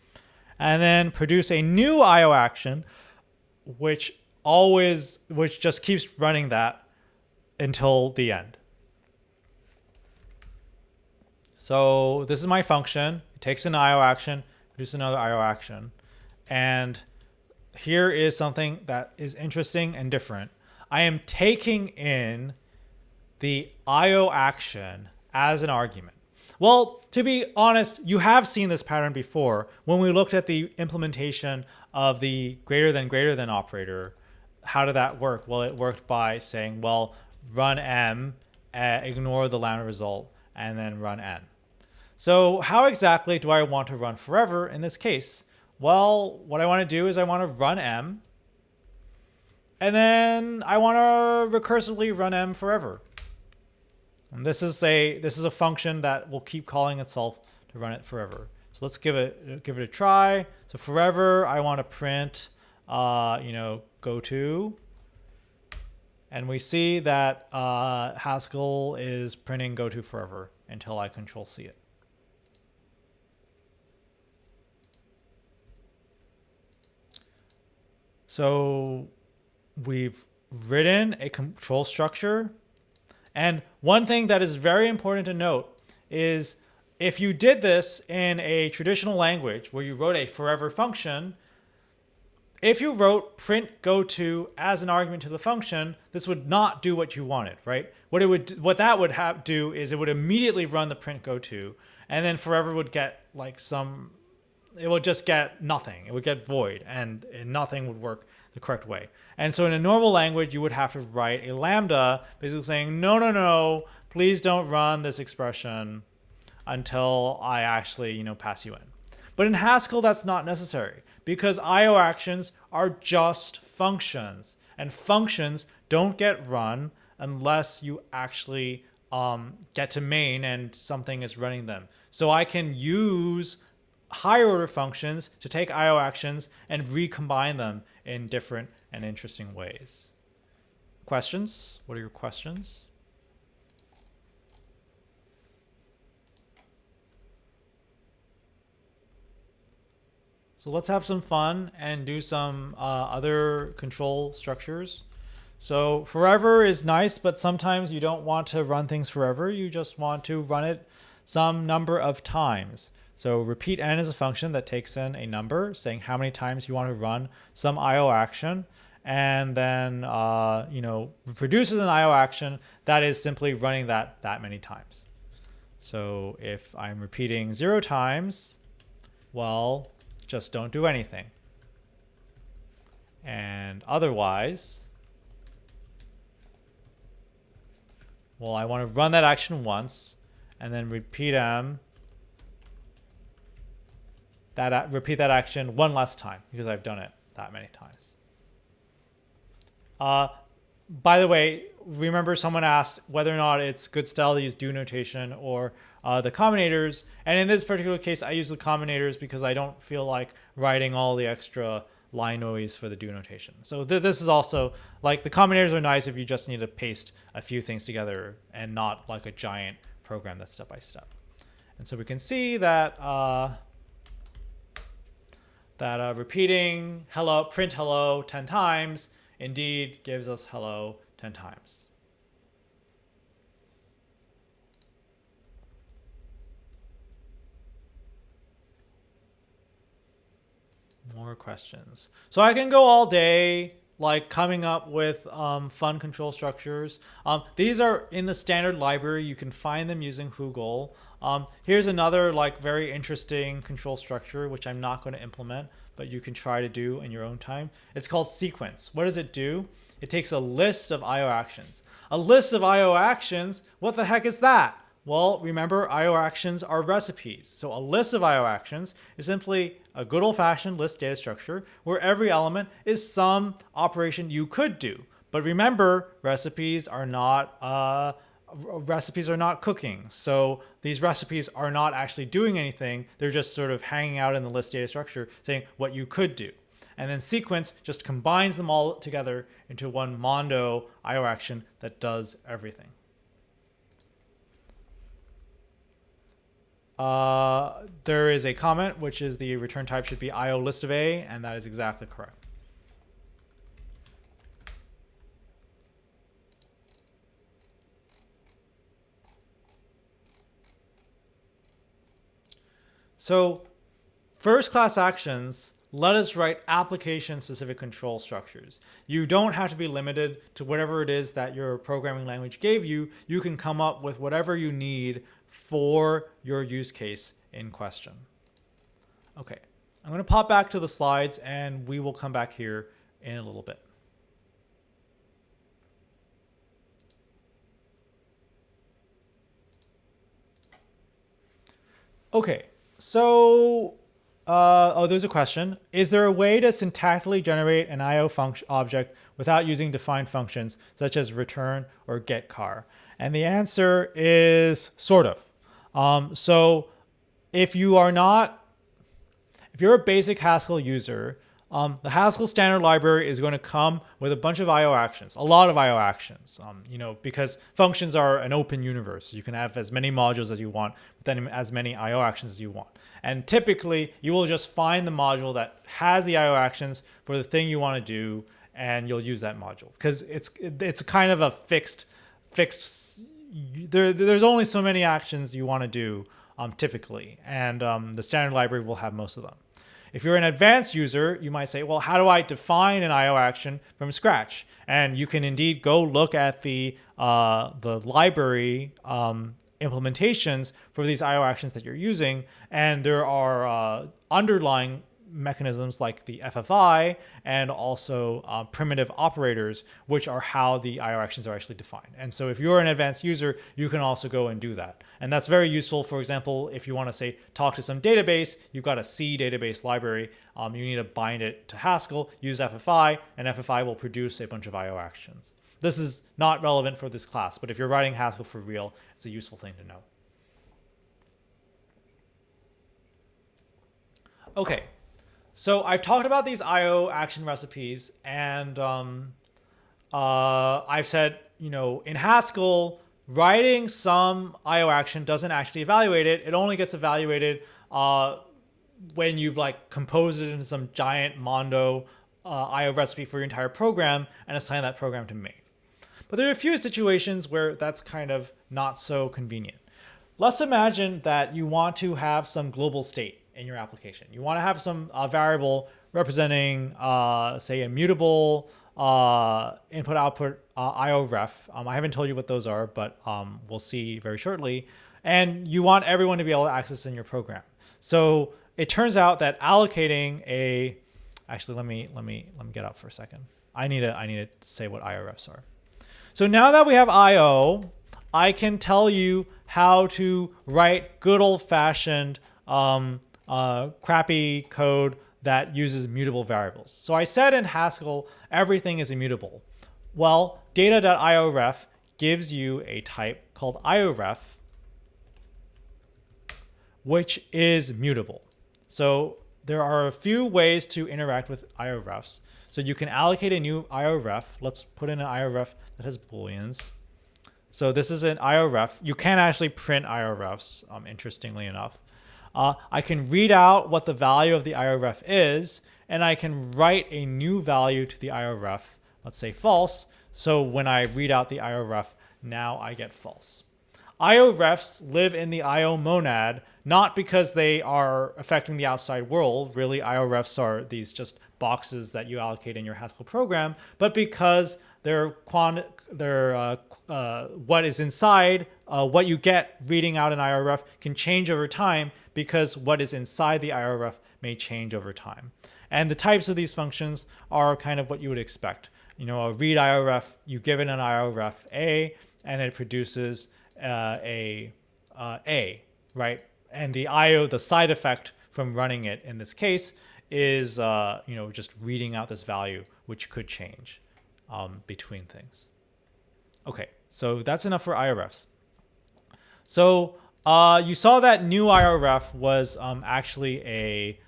and then produce a new IO action, which just keeps running that until the end. So this is my function. It takes an IO action, produces another IO action, and here is something that is interesting and different. I am taking in the IO action as an argument. Well, to be honest, you have seen this pattern before. When we looked at the implementation of the greater than operator, how did that work? Well, it worked by saying, well, run m, ignore the lambda result, and then run n. So how exactly do I want to run forever in this case? Well, what I want to do is I want to run m, and then I want to recursively run m forever. And this is a function that will keep calling itself to run it forever. So let's give it a try. So forever, I want to print, go to, and we see that Haskell is printing go to forever until I control C it. So we've written a control structure. And one thing that is very important to note is if you did this in a traditional language where you wrote a forever function, if you wrote print goTo as an argument to the function, this would not do what you wanted, right? What that would do is it would immediately run the print goTo, and then forever would get it would just get nothing. It would get void, and nothing would work the correct way. And so in a normal language, you would have to write a lambda basically saying, no, please don't run this expression until I actually, pass you in. But in Haskell, that's not necessary because IO actions are just functions, and functions don't get run unless you actually get to main and something is running them. So I can use higher order functions to take IO actions and recombine them in different and interesting ways. Questions? What are your questions? So let's have some fun and do some other control structures. So forever is nice, but sometimes you don't want to run things forever. You just want to run it some number of times. So repeat n is a function that takes in a number, saying how many times you want to run some IO action, and then produces an IO action that is simply running that many times. So if I'm repeating 0 times, well, just don't do anything. And otherwise, well, I want to run that action once and then repeat repeat that action one last time because I've done it that many times. By the way, remember someone asked whether or not it's good style to use DoNotation or the combinators. And in this particular case, I use the combinators because I don't feel like writing all the extra line noise for the DoNotation. So this is also like the combinators are nice if you just need to paste a few things together and not like a giant program that's step by step. And so we can see that repeating hello, print hello 10 times indeed gives us hello 10 times. More questions. So I can go all day like coming up with fun control structures. These are in the standard library. You can find them using Hugel. Here's another like very interesting control structure, which I'm not going to implement, but you can try to do in your own time. It's called sequence. What does it do? It takes a list of IO actions. A list of IO actions? What the heck is that? Well, remember, IO actions are recipes. So a list of IO actions is simply a good old-fashioned list data structure where every element is some operation you could do. But remember, recipes are not cooking. So these recipes are not actually doing anything. They're just sort of hanging out in the list data structure saying what you could do. And then sequence just combines them all together into one Mondo IO action that does everything. There is a comment, which is the return type should be IO list of A, and that is exactly correct. So first class actions let us write application-specific control structures. You don't have to be limited to whatever it is that your programming language gave you. You can come up with whatever you need for your use case in question. Okay, I'm going to pop back to the slides and we will come back here in a little bit. Okay, so there's a question. Is there a way to syntactically generate an IO function object without using defined functions such as return or getChar? And the answer is sort of. So if you're a basic Haskell user, the Haskell standard library is going to come with a bunch of IO actions, a lot of IO actions, because functions are an open universe. You can have as many modules as you want, but then as many IO actions as you want. And typically, you will just find the module that has the IO actions for the thing you want to do, and you'll use that module because it's kind of a fixed. There's only so many actions you want to do typically, and the standard library will have most of them. If you're an advanced user, you might say, well, how do I define an IO action from scratch? And you can indeed go look at the library implementations for these IO actions that you're using. And there are underlying mechanisms like the FFI and also primitive operators, which are how the IO actions are actually defined. And so if you're an advanced user, you can also go and do that. And that's very useful. For example, if you want to say talk to some database, you've got a C database library, you need to bind it to Haskell, use FFI, and FFI will produce a bunch of IO actions. This is not relevant for this class, but if you're writing Haskell for real, it's a useful thing to know. Okay, so I've talked about these IO action recipes, and I've said, in Haskell, writing some IO action doesn't actually evaluate it. It only gets evaluated when you've like composed it into some giant Mondo IO recipe for your entire program and assign that program to main. But there are a few situations where that's kind of not so convenient. Let's imagine that you want to have some global state in your application. You want to have some variable representing, say, a mutable input-output IO ref. I haven't told you what those are, but we'll see very shortly. And you want everyone to be able to access in your program. So it turns out that allocating a, actually, let me get up for a second. I need to say what IO refs are. So now that we have IO, I can tell you how to write good old-fashioned crappy code that uses mutable variables. So I said in Haskell, everything is immutable. Well, data.ioref gives you a type called ioref, which is mutable. So there are a few ways to interact with iorefs. So you can allocate a new ioref. Let's put in an ioref that has booleans. So this is an ioref. You can actually print iorefs, interestingly enough. I can read out what the value of the ioref is, and I can write a new value to the ioref, let's say false. So when I read out the ioref, now I get false. IORefs live in the IO monad, not because they are affecting the outside world. Really, IORefs are these just boxes that you allocate in your Haskell program, but because they're what is inside, what you get reading out an IORef can change over time because what is inside the IORef may change over time. And the types of these functions are kind of what you would expect. A read IORef, you give it an IORef A, and it produces A, right? And the IO, the side effect from running it in this case is, just reading out this value, which could change between things. Okay, so that's enough for IORefs. So you saw that new IORef was actually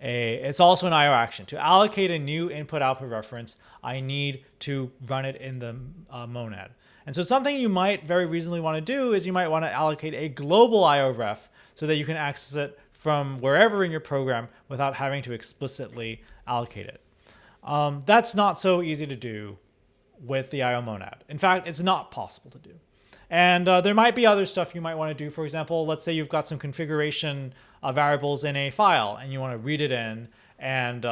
it's also an IO action. To allocate a new input-output reference, I need to run it in the monad. And so something you might very reasonably want to do is you might want to allocate a global IORef so that you can access it from wherever in your program without having to explicitly allocate it. That's not so easy to do with the IO monad. In fact, it's not possible to do. And there might be other stuff you might want to do. For example, let's say you've got some configuration variables in a file and you want to read it in and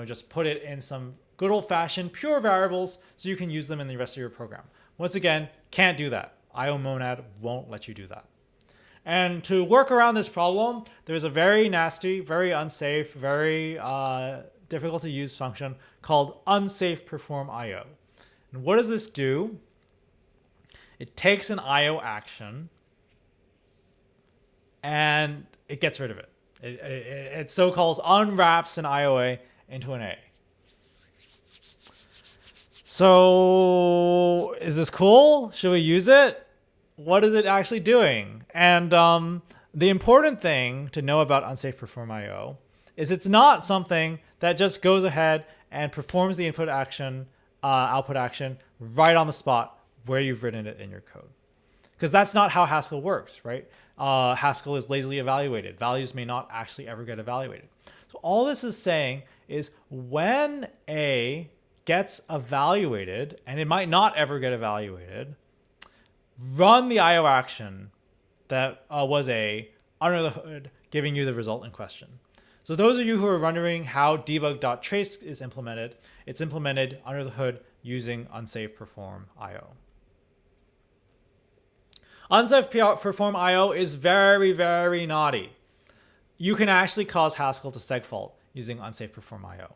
just put it in some good old-fashioned pure variables so you can use them in the rest of your program. Once again, can't do that. IO monad won't let you do that. And to work around this problem, there's a very nasty, very unsafe, very difficult to use function called unsafe perform IO. And what does this do? It takes an IO action and it gets rid of it. It so-calls unwraps an IOA into an A. So is this cool? Should we use it? What is it actually doing? And the important thing to know about unsafe perform IO is it's not something that just goes ahead and performs the input action, output action right on the spot where you've written it in your code. Because that's not how Haskell works, right? Haskell is lazily evaluated. Values may not actually ever get evaluated. So all this is saying is when A gets evaluated, and it might not ever get evaluated, run the IO action that was A under the hood, giving you the result in question. So those of you who are wondering how debug.trace is implemented, it's implemented under the hood using unsafe perform IO. Unsafe perform IO is very, very naughty. You can actually cause Haskell to segfault using unsafe perform IO.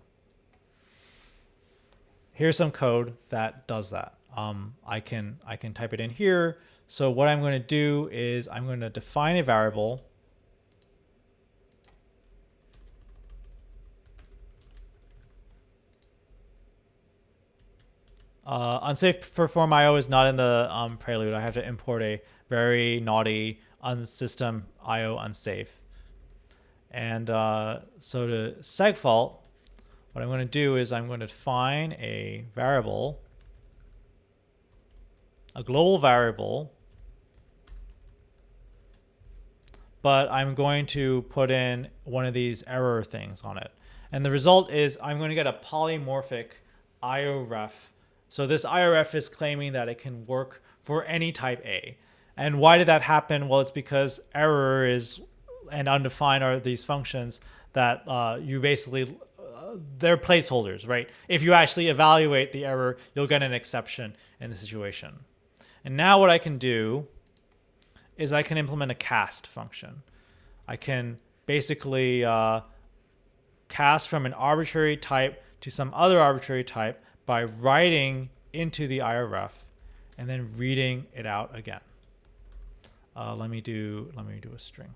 Here's some code that does that. I can type it in here. So what I'm going to do is I'm going to define a variable. Unsafe perform IO is not in the prelude. I have to import a very naughty unsystem IO unsafe. And so to segfault, what I'm going to do is I'm going to define a variable, a global variable, but I'm going to put in one of these error things on it. And the result is I'm going to get a polymorphic IORef. So this IORef is claiming that it can work for any type A. And why did that happen? Well, it's because error is and undefined are these functions that you basically, they're placeholders, right? If you actually evaluate the error, you'll get an exception in the situation. And now what I can do is I can implement a cast function. I can basically cast from an arbitrary type to some other arbitrary type by writing into the IORef and then reading it out again. Let me do a string.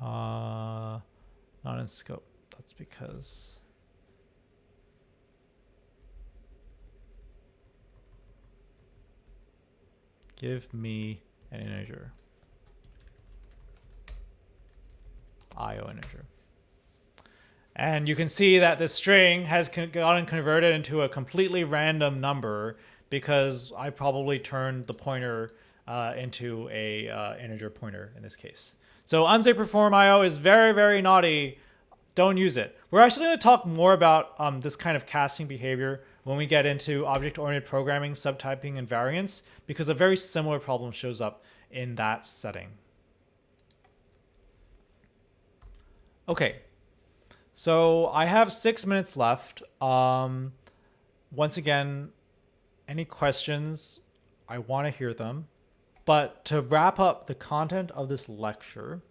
Not in scope. That's because give me an integer, IO integer. And you can see that the string has gotten converted into a completely random number because I probably turned the pointer into a integer pointer in this case. So unsafe perform IO is very, very naughty. Don't use it. We're actually going to talk more about this kind of casting behavior when we get into object-oriented programming, subtyping, and variance, because a very similar problem shows up in that setting. Okay, so I have 6 minutes left. Once again, any questions, I want to hear them. But to wrap up the content of this lecture,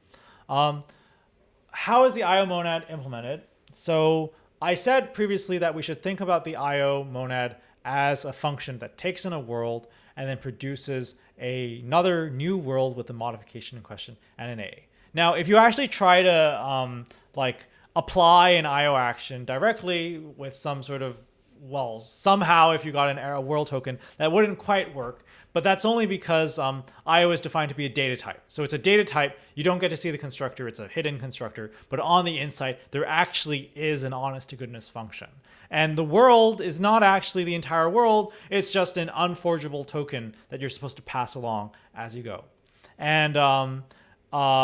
how is the IO monad implemented? So I said previously that we should think about the IO monad as a function that takes in a world and then produces another new world with the modification in question and an A. Now, if you actually try to like apply an IO action directly with some sort of, well, somehow if you got a world token, that wouldn't quite work. But that's only because IO is defined to be a data type. So it's a data type. You don't get to see the constructor. It's a hidden constructor. But on the inside, there actually is an honest to goodness function. And the world is not actually the entire world. It's just an unforgeable token that you're supposed to pass along as you go. And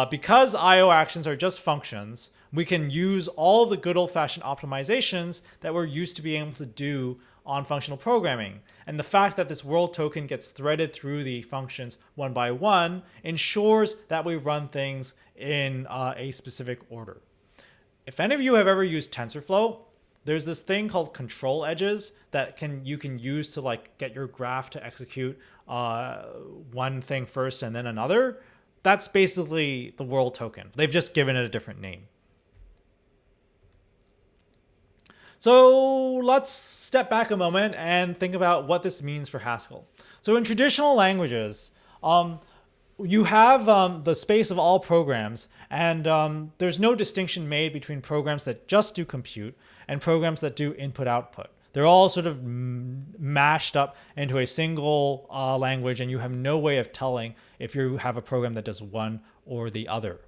because IO actions are just functions, we can use all of the good old-fashioned optimizations that we're used to being able to do on functional programming. And the fact that this world token gets threaded through the functions one by one ensures that we run things in a specific order. If any of you have ever used TensorFlow, there's this thing called control edges that you can use to like get your graph to execute one thing first and then another. That's basically the world token. They've just given it a different name. So let's step back a moment and think about what this means for Haskell. So in traditional languages, you have the space of all programs, and there's no distinction made between programs that just do compute and programs that do input-output. They're all sort of mashed up into a single language, and you have no way of telling if you have a program that does one or the other.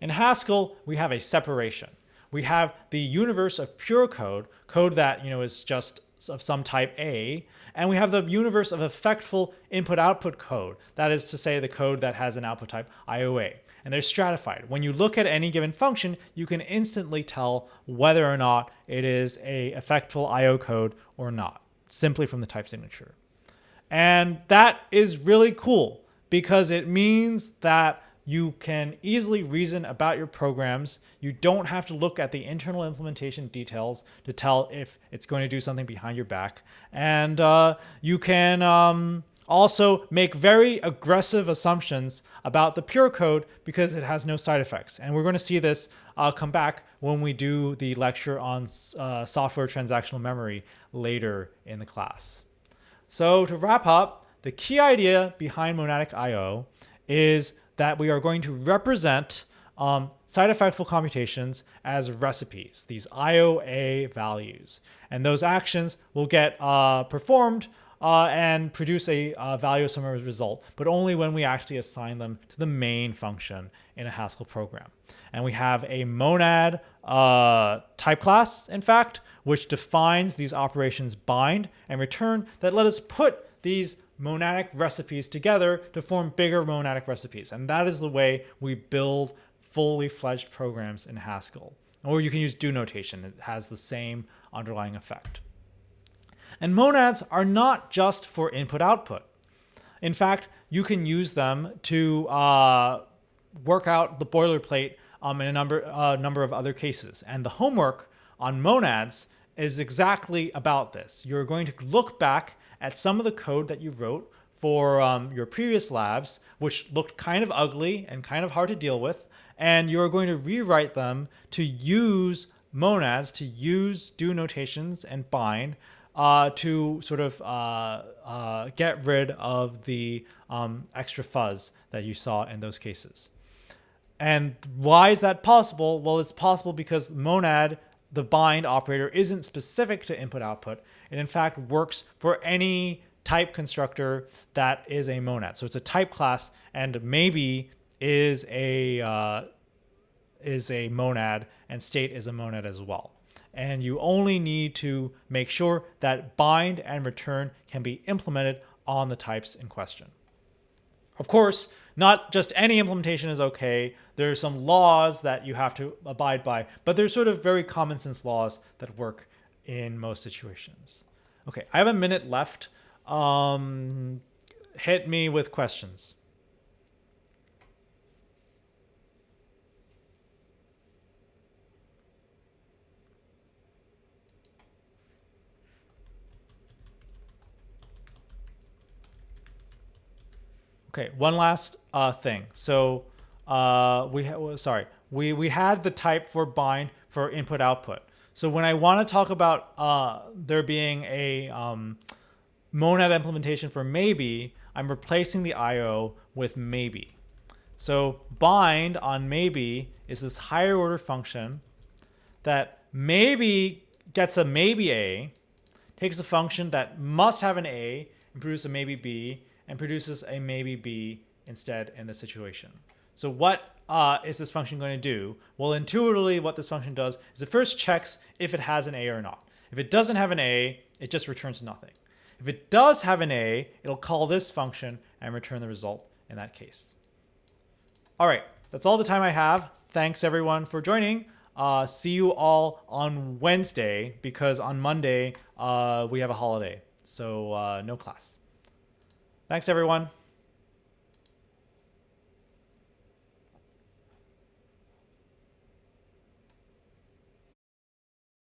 In Haskell, we have a separation. We have the universe of pure code that is just of some type A, and we have the universe of effectful input-output code. That is to say, the code that has an output type IOA. And they're stratified. When you look at any given function, you can instantly tell whether or not it is a effectful IO code or not, simply from the type signature. And that is really cool because it means that you can easily reason about your programs. You don't have to look at the internal implementation details to tell if it's going to do something behind your back. And you can also make very aggressive assumptions about the pure code because it has no side effects. And we're going to see this come back when we do the lecture on software transactional memory later in the class. So to wrap up, the key idea behind monadic IO is that we are going to represent side effectful computations as recipes, these IOA values. And those actions will get performed and produce a value of some result, but only when we actually assign them to the main function in a Haskell program. And we have a monad type class, in fact, which defines these operations bind and return that let us put these monadic recipes together to form bigger monadic recipes. And that is the way we build fully fledged programs in Haskell. Or you can use DoNotation. It has the same underlying effect. And monads are not just for input-output. In fact, you can use them to work out the boilerplate in a number of other cases. And the homework on monads is exactly about this. You're going to look back at some of the code that you wrote for your previous labs, which looked kind of ugly and kind of hard to deal with, and you're going to rewrite them to use monads, to use DoNotations and bind to sort of get rid of the extra fuzz that you saw in those cases. And why is that possible? Well, it's possible because monad, the bind operator, isn't specific to input-output. It in fact works for any type constructor that is a monad. So it's a type class, and maybe is a monad, and state is a monad as well. And you only need to make sure that bind and return can be implemented on the types in question. Of course, not just any implementation is okay. There are some laws that you have to abide by, but they're sort of very common sense laws that work in most situations. Okay, I have a minute left. Hit me with questions. Okay, one last thing. So we had the type for bind for input output. So when I want to talk about there being a monad implementation for maybe, I'm replacing the IO with maybe. So bind on maybe is this higher order function that maybe gets a maybe A, takes a function that must have an A and produce a maybe B, and produces a maybe B instead in this situation. So what is this function going to do? Well, intuitively, what this function does is it first checks if it has an A or not. If it doesn't have an A, it just returns nothing. If it does have an A, it'll call this function and return the result in that case. All right, that's all the time I have. Thanks everyone for joining. See you all on Wednesday, because on Monday we have a holiday, so no class. Thanks everyone.